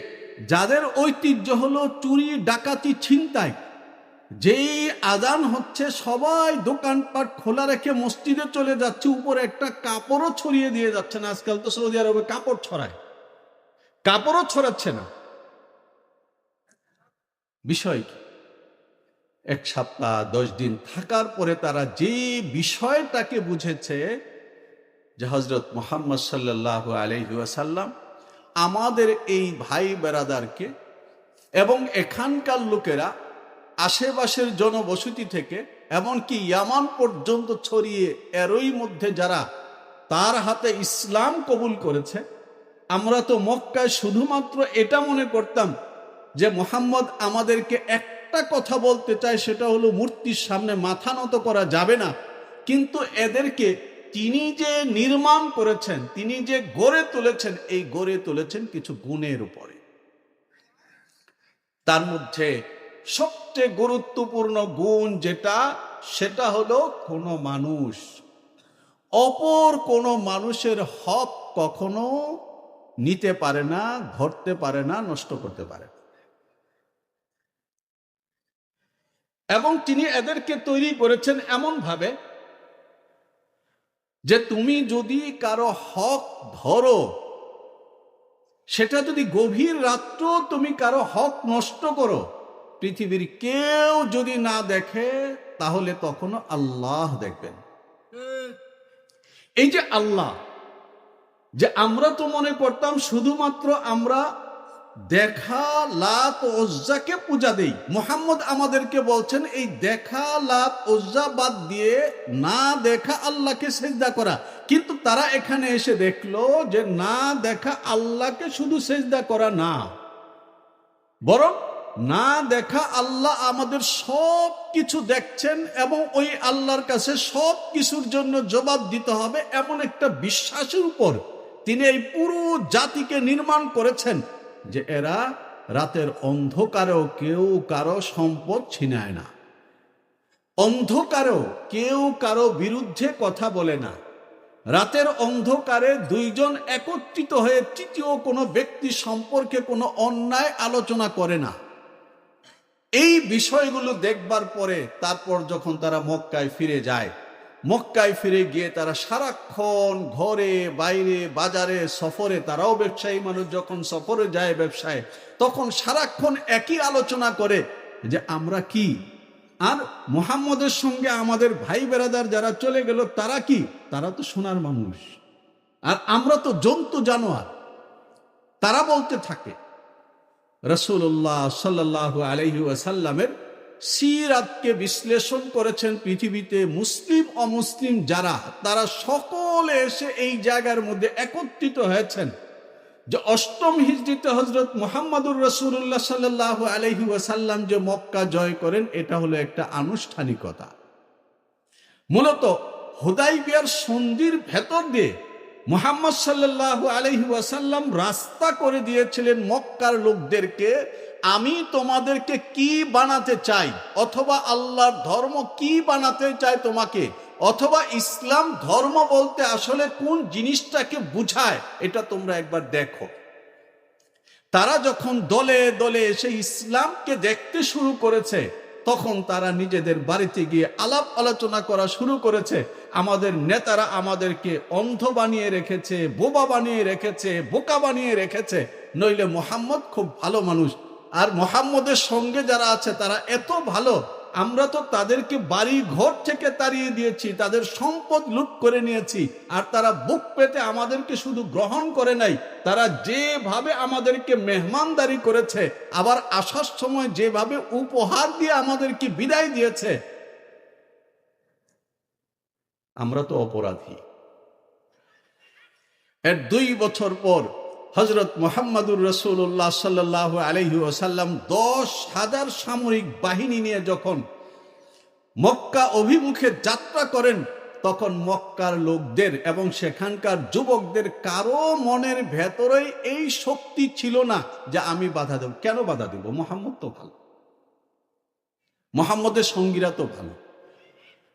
যাদের ঐতিহ্য হলো চুরি, ডাকাতি, ছিনতাই, যেই আজান হচ্ছে সবাই দোকানপাট খোলা রেখে মসজিদে চলে যাচ্ছে, উপরে একটা কাপড়ও ছড়িয়ে দিয়ে যাচ্ছে না। আজকাল তো সৌদি আরবে কাপড় ছড়ায়, কাপড়ও ছড়াচ্ছে না। বিষয় কি? 1 সপ্তাহ 10 দিন থাকার পরে তারা যে বিষয়টাকে বুঝেছে যে হযরত মুহাম্মদ সাল্লাল্লাহু আলাইহি ওয়াসাল্লাম আমাদের এই ভাই বেরাদারকে এবং এখানকার লোকেরা আশেপাশের জনবসতি থেকে এমনকি ইয়ামান পর্যন্ত ছড়িয়ে এরই মধ্যে যারা তার হাতে ইসলাম কবুল করেছে, আমরা তো মক্কায় শুধুমাত্র এটা মনে করতাম যে মুহাম্মদ আমাদেরকে একটা কথা বলতে চায়, সেটা হলো মূর্তির সামনে মাথা নত করা যাবে না। কিন্তু এদেরকে তিনি যে নির্মাণ করেছেন, তিনি যে গড়ে তুলেছেন, এই গড়ে তুলেছেন কিছু গুণের উপরে। তার মধ্যে সবচেয়ে গুরুত্বপূর্ণ গুণ যেটা, সেটা হলো কোনো মানুষ অপর কোনো মানুষের হক কখনো নিতে পারে না, ধরতে পারে না, নষ্ট করতে পারে না। এবং তিনি এদেরকে তৈরি করেছেন এমন ভাবে যে তুমি যদি কারো হক ধরো, সেটা যদি গভীর রাত্র তুমি কারো হক নষ্ট করো, পৃথিবীর কেউ যদি না দেখে তাহলে তখনও আল্লাহ দেখবেন। এই যে আল্লাহ, যে আমরা তো মনে করতাম শুধুমাত্র আমরা দেখা লাত ওজ্জাকে পূজা দেই। মুহাম্মদ আমাদেরকে বলছেন এই দেখা লাত ওজ্জা বাদ দিয়ে না দেখা আল্লাহকে সিজদা করা। কিন্তু তারা এখানে এসে দেখলো যে না দেখা আল্লাহকে শুধু সিজদা করা না, বরং না দেখা আল্লাহ আমাদের সব কিছু দেখছেন এবং ওই আল্লাহর কাছে সব কিছুর জন্য জবাব দিতে হবে, এমন একটা বিশ্বাসের উপর তিনি এই পুরো জাতিকে নির্মাণ করেছেন যে এরা রাতের অন্ধকারেও কেউ কারো সম্পদ ছিনায় না, অন্ধকারেও কেউ কারো বিরুদ্ধে কথা বলে না, রাতের অন্ধকারে 2 জন একত্রিত হয়ে তৃতীয় কোনো ব্যক্তি সম্পর্কে কোনো অন্যায় আলোচনা করে না। এই বিষয়গুলো দেখবার পরে তারপর যখন তারা মক্কায় ফিরে যায়, মক্কায় ফিরে গিয়ে তারা সারাক্ষণ ঘরে বাইরে বাজারে সফরে, তারাও ব্যবসায়ী মানুষ, যখন সফরে যায় ব্যবসায় তখন সারাক্ষণ একই আলোচনা করে যে আমরা কি, আর মুহাম্মদের সঙ্গে আমাদের ভাই বেরাদার যারা চলে গেল তারা কি, তারা তো সোনার মানুষ, আর আমরা তো জন্তু জানোয়ার। তারা বলতে থাকে রাসূলুল্লাহ সাল্লাল্লাহু আলাইহি ওয়াসাল্লামের সিরাতকে বিশ্লেষণ করেছেন পৃথিবীতে মুসলিম অমুসলিম যারা, তারা সকলে এসে এই জায়গার মধ্যে একত্রিত হয়েছেন যে অষ্টম হিজরিতে হযরত মুহাম্মদুর রাসূলুল্লাহ সাল্লাল্লাহু আলাইহি ওয়াসাল্লাম যে মক্কা জয় করেন, এটা হলো একটা আনুষ্ঠানিকতা। মূলত হুদাইবিয়ার সন্ধির ভেতর দিয়ে মুহাম্মদ সাল্লাল্লাহু আলাইহি ওয়াসাল্লাম রাস্তা করে দিয়েছিলেন মক্কার লোকদেরকে, আমি তোমাদেরকে কি বানাতে চাই, অথবা আল্লাহর ধর্ম কি বানাতে চাই তোমাকে, অথবা ইসলাম ধর্ম বলতে আসলে কোন জিনিসটাকে বুঝায়, এটা তোমরা একবার দেখো। তারা যখন দলে দলে এসে ইসলামকে দেখতে শুরু করেছে, তখন তারা নিজেদের বাড়িতে গিয়ে আলাপ আলোচনা করা শুরু করেছে। আমাদের নেতারা আমাদেরকে অন্ধ বানিয়ে রেখেছে, বোবা বানিয়ে রেখেছে, বোকা বানিয়ে রেখেছে, নইলে মোহাম্মদ খুব ভালো মানুষ, আর মোহাম্মদের সঙ্গে যারা আছে তারা এত ভালো, আমরা তো তাদেরকে বাড়ি ঘর থেকে তাড়িয়ে দিয়েছি, তাদের সম্পদ লুট করে নিয়েছি, আর তারা বুক পেতে আমাদেরকে শুধু গ্রহণ করে নাই, তারা যেভাবে আমাদেরকে মেহমানদারি করেছে, আবার আসার সময় যেভাবে উপহার দিয়ে আমাদেরকে বিদায় দিয়েছে, আমরা তো অপরাধী। এর 2 বছর পর হযরত মুহাম্মদুর রাসূলুল্লাহ সাল্লাল্লাহু আলাইহি ওয়াসাল্লাম 10,000 সামরিক বাহিনী নিয়ে যখন মক্কা অভিমুখে যাত্রা করেন, তখন মক্কার লোকদের এবং সেখানকার যুবকদের কারো মনের ভেতরেই এই শক্তি ছিল না যে আমি বাধা দেব। কেন বাধা দেব? মুহাম্মদ তো ভালো, মুহাম্মদের সঙ্গীরা তো ভালো,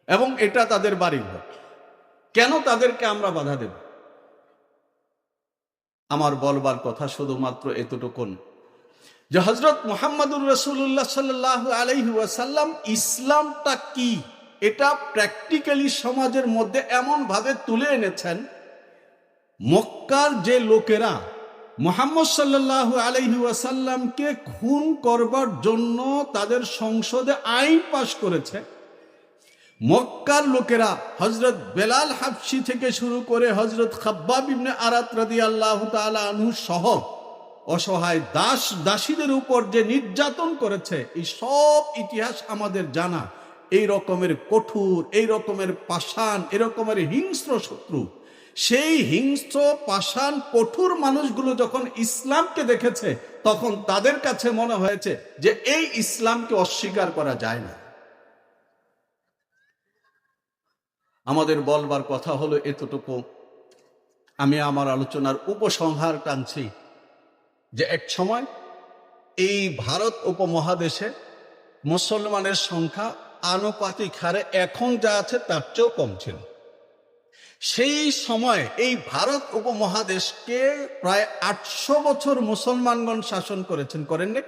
এবং এটা তাদের বাড়ির ঘর, কেন তাদেরকে আমরা বাধা দেব? আমার বলবার কথা শুধুমাত্র এতটুকুন যে হযরত মুহাম্মদুর রাসূলুল্লাহ সাল্লাল্লাহু আলাইহি ওয়াসাল্লাম ইসলামটা কি, এটা প্র্যাকটিক্যালি সমাজের মধ্যে এমন ভাবে তুলে এনেছেন, মক্কার যে লোকেরা মুহাম্মদ সাল্লাল্লাহু আলাইহি ওয়াসাল্লামকে খুন করবার জন্য তাদের সংসদে আইন পাশ করেছে, মক্কার লোকেরা হযরত বেলাল হাবশি থেকে শুরু করে হযরত খাব্বাব ইবনে আরাত রাদিয়াল্লাহু তাআলা আনহু সহ অসহায় দাস দাসীদের উপর যে নির্যাতন করেছে, এই সব ইতিহাস আমাদের জানা। এই রকমের কঠোর, এই রকমের পাষাণ, এই রকমের হিংস্র শত্রু, সেই হিংস্র পাষাণ কঠোর মানুষগুলো যখন ইসলামকে দেখেছে, তখন তাদের কাছে মনে হয়েছে যে এই ইসলামকে অস্বীকার করা যায় না। আমাদের বলবার কথা হলো এতটুকু। আমি আমার আলোচনার উপসংহার টানছি যে এক সময় এই ভারত উপমহাদেশে মুসলমানের সংখ্যা আনুপাতিক হারে এখন যা আছে তার চেয়েও কম ছিল। সেই সময় এই ভারত উপমহাদেশকে প্রায় 800 বছর মুসলমানগণ শাসন করেছেন, করেন না?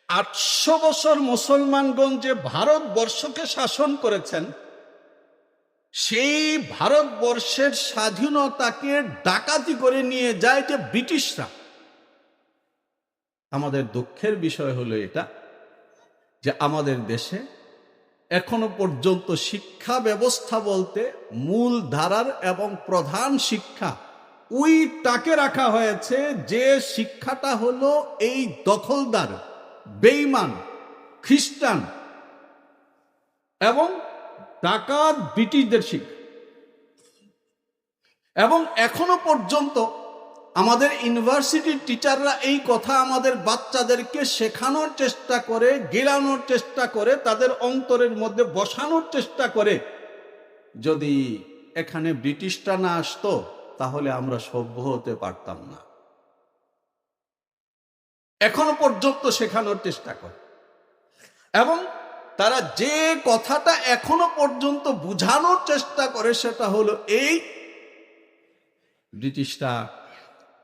800 বছর মুসলমানগণ যে ভারতবর্ষকে শাসন করেছেন, সেই ভারতবর্ষের স্বাধীনতাকে ডাকাতি করে নিয়ে যায় যে ব্রিটিশরা। আমাদের দুঃখের বিষয় হলো এটা যে আমাদের দেশে এখনো পর্যন্ত শিক্ষা ব্যবস্থা বলতে মূল ধারার এবং প্রধান শিক্ষা ওইটাকে রাখা হয়েছে যে শিক্ষাটা হলো এই দখলদার, বেঈমান, খ্রিস্টান এবং ডাকাত ব্রিটিশদের শিক্ষা। এবং এখনো পর্যন্ত আমাদের ইউনিভার্সিটির টিচাররা এই কথা আমাদের বাচ্চাদেরকে শেখানোর চেষ্টা করে, গেলানোর চেষ্টা করে, তাদের অন্তরের মধ্যে বসানোর চেষ্টা করে, যদি এখানে ব্রিটিশরা না আসতো তাহলে আমরা সভ্য হতে পারতাম না। এখনো পর্যন্ত শেখানোর চেষ্টা করে, এবং তারা যে কথাটা এখনো পর্যন্ত বুঝানোর চেষ্টা করে সেটা হলো এই, ব্রিটিশরা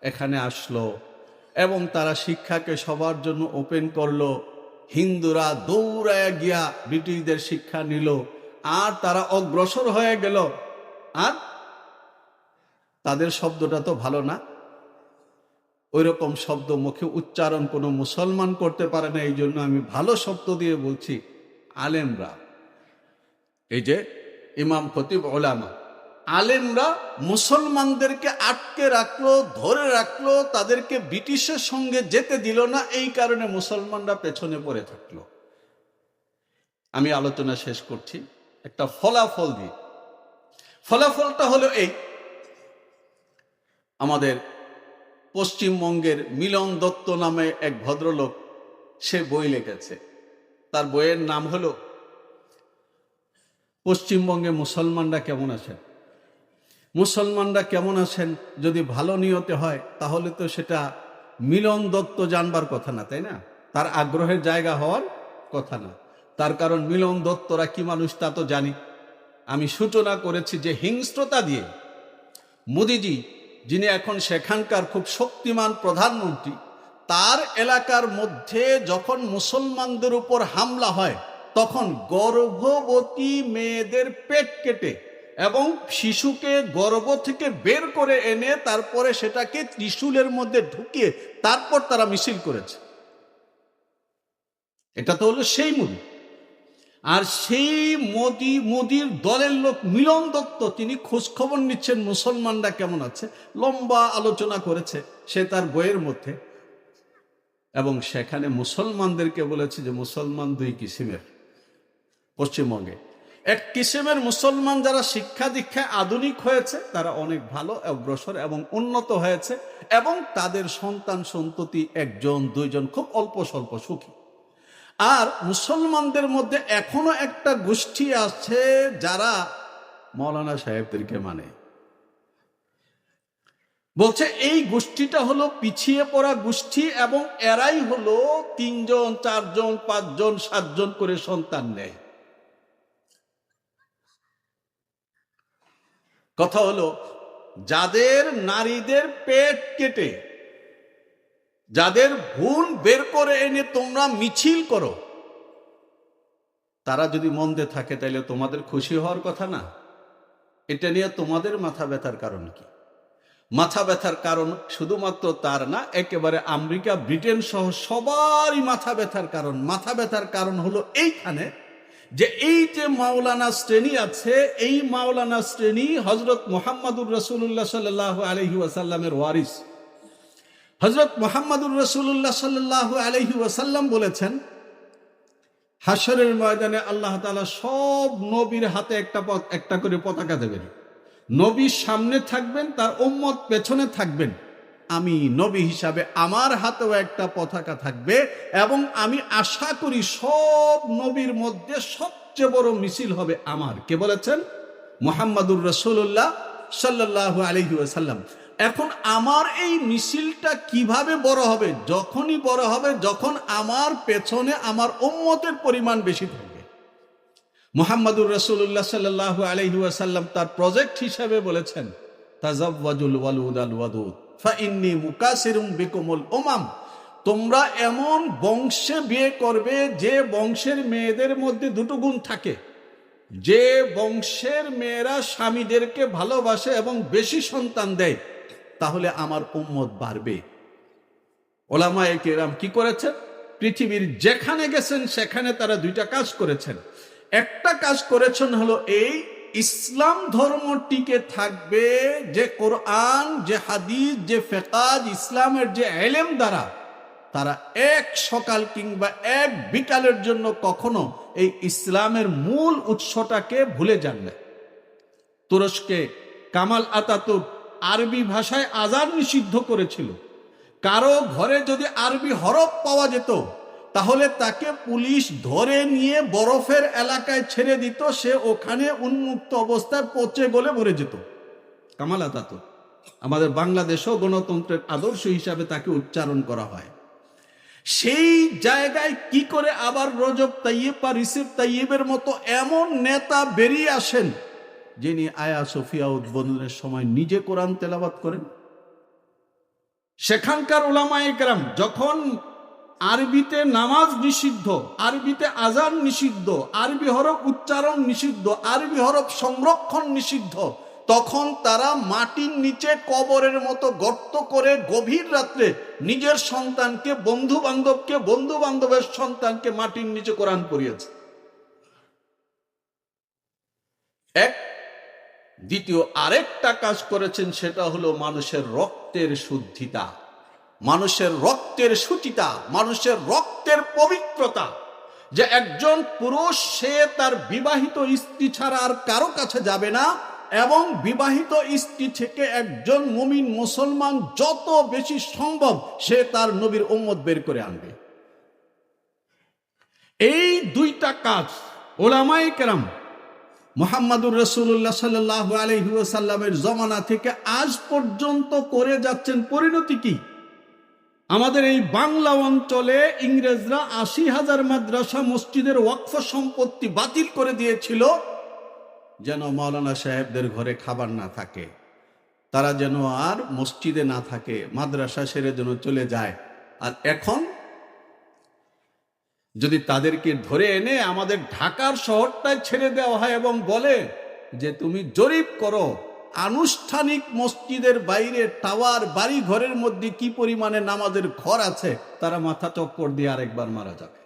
এখানে আসলো এবং তারা শিক্ষাকে সবার জন্য ওপেন করলো, হিন্দুরা দৌড়ায় গিয়া ব্রিটিশদের শিক্ষা নিল, আর তারা অগ্রসর হয়ে গেল। আর তাদের শব্দটা তো ভালো না, ওই রকম শব্দ মুখে উচ্চারণ কোনো মুসলমান করতে পারে না। এই জন্য আমি ভালো শব্দ দিয়ে বলছি, আলেমরা, এই যে ইমাম খতিব ওলামা, আলেমরা মুসলমানদেরকে আটকে রাখলো, ধরে রাখলো, তাদেরকে ব্রিটিশের সঙ্গে যেতে দিল না। এই কারণে মুসলমানরা পেছনে পড়ে থাকলো। আমি আলোচনা শেষ করছি একটা ফলাফল দিয়ে। ফলাফলটা হলো এই, আমাদের পশ্চিমবঙ্গের মিলন দত্ত নামে এক ভদ্রলোক, সে বই লিখেছে। তার বইয়ের নাম হলো পশ্চিমবঙ্গে মুসলমানরা কেমন আছেন। মুসলমানরা কেমন আছেন যদি ভালো নিয়তে হয়, তাহলে তো সেটা মিলন দত্ত জানবার কথা না, তাই না? তার আগ্রহের জায়গা হওয়ার কথা না। তার কারণ মিলন দত্তরা কি মানুষ তা তো জানি। আমি সূচনা করেছি যে হিংস্রতা দিয়ে মোদিজি, যিনি এখন সেখানকার খুব শক্তিমান প্রধানমন্ত্রী, তার এলাকার মধ্যে যখন মুসলমানদের উপর হামলা হয়, তখন গর্ভবতী মেয়েদের পেট কেটে এবং শিশুকে গর্ভ থেকে বের করে এনে তারপরে সেটাকে ত্রিশূলের মধ্যে ঢুকিয়ে তারপর তারা মিছিল করেছে। এটা তো হলো সেই মোদি। আর সেই মোদির দলের লোক মিলন দত্ত, তিনি খোঁজখবর নিচ্ছেন মুসলমানরা কেমন আছে, লম্বা আলোচনা করেছে সে তার বইয়ের মধ্যে। এবং সেখানে মুসলমানদেরকে বলেছে যে মুসলমান দুই কিসিমের পশ্চিমবঙ্গে। এক কিসিমের মুসলমান যারা শিক্ষা দীক্ষায় আধুনিক হয়েছে, তারা অনেক ভালো অগ্রসর এবং উন্নত হয়েছে, এবং তাদের সন্তান সন্ততি একজন দুইজন খুব অল্প স্বল্প সুখী। আর মুসলমানদের মধ্যে এখনো একটা গোষ্ঠী আছে যারা মৌলানা সাহেবদেরকে মানে। বলছে এই গোষ্ঠীটা হলো পিছিয়ে পড়া গোষ্ঠী, এবং এরাই হলো 3 জন 4 জন 5 জন 7 জন করে সন্তান নেয়। কথা হলো, যাদের নারীদের পেট কেটে, যাদের ভ্রূণ বের করে এনে তোমরা মিছিল করো, তারা যদি মন্দে থাকে তাহলে তোমাদের খুশি হওয়ার কথা না। এটা নিয়ে তোমাদের মাথা ব্যথার কারণ কি? মাথা ব্যথার কারণ শুধুমাত্র তার না, একেবারে আমেরিকা ব্রিটেন সহ সবারই মাথা ব্যথার কারণ। মাথা ব্যথার কারণ হলো এইখানে যে এই যে মাওলানা শ্রেণী আছে, এই মাওলানা শ্রেণী হযরত মুহাম্মদুর রাসূলুল্লাহ সাল্লাল্লাহু আলাইহি ওয়াসাল্লামের ওয়ারিস। হযরত মুহাম্মদুর রাসূলুল্লাহ সাল্লাল্লাহু আলাইহি ওয়াসাল্লাম বলেছেন, হাশরের ময়দানে আল্লাহ তাআলা সব নবীর হাতে একটা করে পতাকা দেবেন। নবী সামনে থাকবেন, তার উম্মত পেছনে থাকবেন। আমি নবী হিসাবে আমার হাতেও একটা পতাকা থাকবে, এবং আমি আশা করি সব নবীর মধ্যে সবচেয়ে বড় মিছিল হবে আমার। কে বলেছেন? মুহাম্মদুর রাসূলুল্লাহ সাল্লাল্লাহু আলাইহি ওয়াসাল্লাম। এখন আমার এই মিছিলটা কিভাবে বড় হবে? যখনই বড় হবে যখন আমার পেছনে আমার উম্মতের পরিমাণ বেশি থাকবে। মুহাম্মদুর রাসূলুল্লাহ সাল্লাল্লাহু আলাইহি ওয়াসাল্লাম তার প্রজেক্ট হিসেবে বলেছেন, তাজাওয়াজুল ওয়ালুদাল ওয়াদুদ ফাইন্নী মুকাসিরুম বিকুমুল উমাম। তোমরা এমন বংশে বিয়ে করবে যে বংশের মেয়েদের মধ্যে দুটো গুণ থাকে, যে বংশের মেয়েরা স্বামীদেরকে ভালোবাসে এবং বেশি সন্তান দেয়, তাহলে আমার উম্মত বাড়বে। ওলামায়ে কেরাম কি করেছেন? পৃথিবীর যেখানে গেছেন সেখানে তারা দুইটা কাজ করেছেন। একটা কাজ করেছেন হলো এই, ইসলাম ধর্ম টিকে থাকবে যে কোরআন, যে হাদিস, যে ফিকহ, ইসলামের যে ইলম দ্বারা তারা এক সকাল কিংবা এক বিকালের জন্য কখনো এই ইসলামের মূল উৎসটাকে ভুলে যান না। তুরস্কে কামাল আতাতুর্ক আরবি ভাষায় আযান নিষিদ্ধ করেছিল। কারো ঘরে যদি আরবি হরফ পাওয়া যেত, তাহলে তাকে পুলিশ ধরে নিয়ে বরফের এলাকায় ছেড়ে দিত, সে ওখানে উন্মুক্ত অবস্থায় পচে গলে মরে যেত। কামাল আতাতুর্ক, আমাদের বাংলাদেশেও গণতন্ত্রের আদর্শ হিসাবে তাকে উচ্চারণ করা হয়। সেই জায়গায় কি করে আবার রজব তাইয়্যিব বা রিসিপ তাইয়্যিবের মতো এমন নেতা বেরিয়ে আসেন, যিনি আয়া সোফিয়া উদ্বোধনের সময় নিজে কোরআন তেলাওয়াত করেন। সেখানকার উলামায়ে কেরাম যখন আরবিতে নামাজ নিষিদ্ধ, আরবিতে আযান নিষিদ্ধ, আরবি হরফ উচ্চারণ নিষিদ্ধ, আরবি হরফ সংরক্ষণ নিষিদ্ধ, তখন তারা মাটির নিচে কবরের মতো গর্ত করে গভীর রাত্রে নিজের সন্তানকে, বন্ধু বান্ধবের সন্তানকে মাটির নিচে কোরআন পড়িয়েছে। এক দ্বিতীয় আরেকটা কাজ করেছেন, সেটা হলো মানুষের রক্তের শুদ্ধিতা, মানুষের রক্তের শুচিতা, মানুষের রক্তের পবিত্রতা। যে একজন পুরুষ সে তার বিবাহিত স্ত্রী ছাড়া আর কারো কাছে যাবে না, এবং বিবাহিত স্ত্রী থেকে একজন মুমিন মুসলমান যত বেশি সম্ভব সে তার নবীর উম্মত বের করে আনবে। এই দুইটা কাজ উলামায়ে কেরাম মুহাম্মাদুর রাসূলুল্লাহ সাল্লাল্লাহু আলাইহি ওয়াসাল্লামের জমানা থেকে আজ পর্যন্ত করে যাচ্ছেন। পরিণতি কি? আমাদের এই বাংলা অঞ্চলে ইংরেজরা ৮০,০০০ মাদ্রাসা মসজিদের ওয়াকফ সম্পত্তি বাতিল করে দিয়েছিল, যেন মাওলানা সাহেবদের ঘরে খাবার না থাকে, তারা যেন আর মসজিদে না থাকে, মাদ্রাসা সেরে যেন চলে যায়। আর এখন যদি তাদেরকে ধরে এনে আমাদের ঢাকার শহরটায় ছেড়ে দেওয়া হয় এবং বলে যে তুমি জরিপ করো আনুষ্ঠানিক মসজিদের বাইরে টাওয়ার বাড়ি ঘরের মধ্যে কি পরিমাণে নামাজের ঘর আছে, তারা মাথা চক্কর দিয়ে আরেকবার মারা যাবে।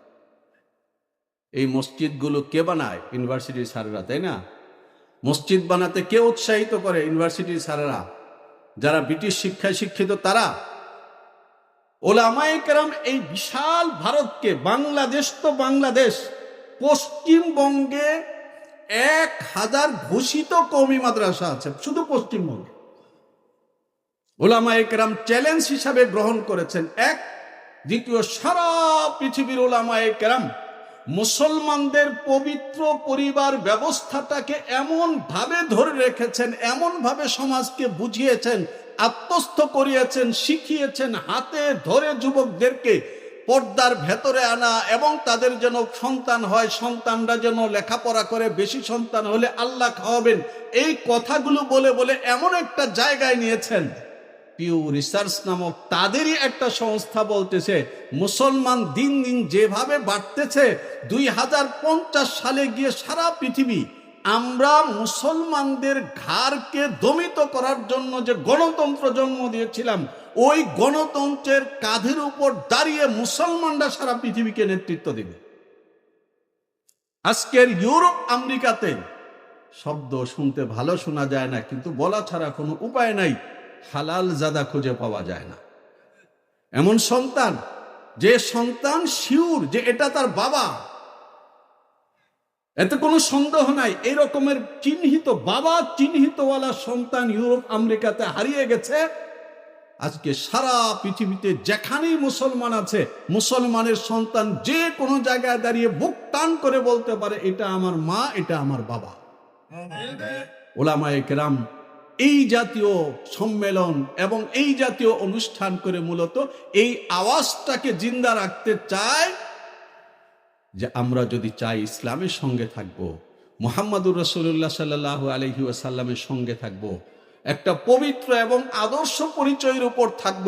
এই মসজিদগুলো কে বানায়? ইউনিভার্সিটির স্যারেরা, তাই না? মসজিদ বানাতে কে উৎসাহিত করে? ইউনিভার্সিটির স্যারেরা, যারা ব্রিটিশ শিক্ষায় শিক্ষিত তারা। উলামায়ে কেরাম এই বিশাল ভারতকে, বাংলাদেশ তো বাংলাদেশ, পশ্চিমবঙ্গে ১,০০০ ঘোষিত কওমি মাদ্রাসা আছে শুধু পশ্চিমবঙ্গে। উলামায়ে কেরাম চ্যালেঞ্জ হিসাবে গ্রহণ করেছেন। এক। দ্বিতীয়, সারা পৃথিবীর উলামায়ে কেরাম মুসলমানদের পবিত্র পরিবার ব্যবস্থাটাকে এমন ভাবে ধরে রেখেছেন, এমন ভাবে সমাজকে বুঝিয়েছেন, আত্মস্থ করিয়েছেন, শিখিয়েছেন, হাতে ধরে যুবকদেরকে পর্দার ভেতরে আনা এবং তাদের যেন সন্তান হয়, সন্তানরা যেন লেখাপড়া করে, বেশি সন্তান হলে আল্লাহ খাওয়াবেন, এই কথাগুলো বলে বলে এমন একটা জায়গায় নিয়েছেন। পিউ রিসার্চ নামক তাদেরই একটা সংস্থা বলতেছে মুসলমান দিন দিন যেভাবে বাড়তেছে, 2050 সালে গিয়ে সারা পৃথিবী আমরা মুসলমানদের ঘাড়কে দমিত করার জন্য যে গণতন্ত্র জন্ম দিয়েছিলাম, ওই গণতন্ত্রের কাঁধের উপর দাঁড়িয়ে মুসলমানরা সারা পৃথিবীকে নেতৃত্ব দেবে। আজকের ইউরোপ আমেরিকাতে শব্দ শুনতে ভালো শোনা যায় না, কিন্তু বলা ছাড়া কোনো উপায় নাই, হালাল জাদা খুঁজে পাওয়া যায় না। এমন সন্তান, যে সন্তান শিওর যে এটা তার বাবা, এতে কোনো সন্দেহ নাই, এই রকমের চিহ্নিত বাবা চিহ্নিতওয়ালা সন্তান ইউরোপ আমেরিকাতে হারিয়ে গেছে। আজকে সারা পৃথিবীতে যেখানেই মুসলমান আছে, মুসলমানের সন্তান যে কোনো জায়গায় দাঁড়িয়ে বুক টান করে বলতে পারে এটা আমার মা, এটা আমার বাবা। উলামায়ে কেরাম এই জাতীয় সম্মেলন এবং এই জাতীয় অনুষ্ঠান করে মূলত এই আওয়াজটাকে জিন্দা রাখতে চায় যে আমরা যদি চাই ইসলামের সঙ্গে থাকব, মুহাম্মাদুর রাসূলুল্লাহ সাল্লাল্লাহু আলাইহি ওয়াসাল্লামের সঙ্গে থাকব, একটা পবিত্র এবং আদর্শ পরিচয়ের উপর থাকব,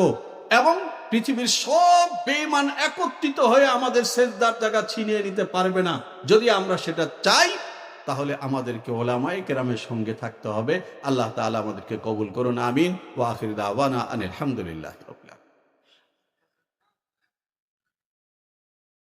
এবং পৃথিবীর সব বেঈমান একত্রিত হয়ে আমাদের সেজদার জায়গা ছিনিয়ে নিতে পারবে না। যদি আমরা সেটা চাই, তাহলে আমাদেরকে উলামায়ে কেরামের সঙ্গে থাকতে হবে। আল্লাহ তাআলা আমাদেরকে কবুল করুন, আমিন। ওয়া আখির দাওয়ানা আনিল হামদুলিল্লাহ।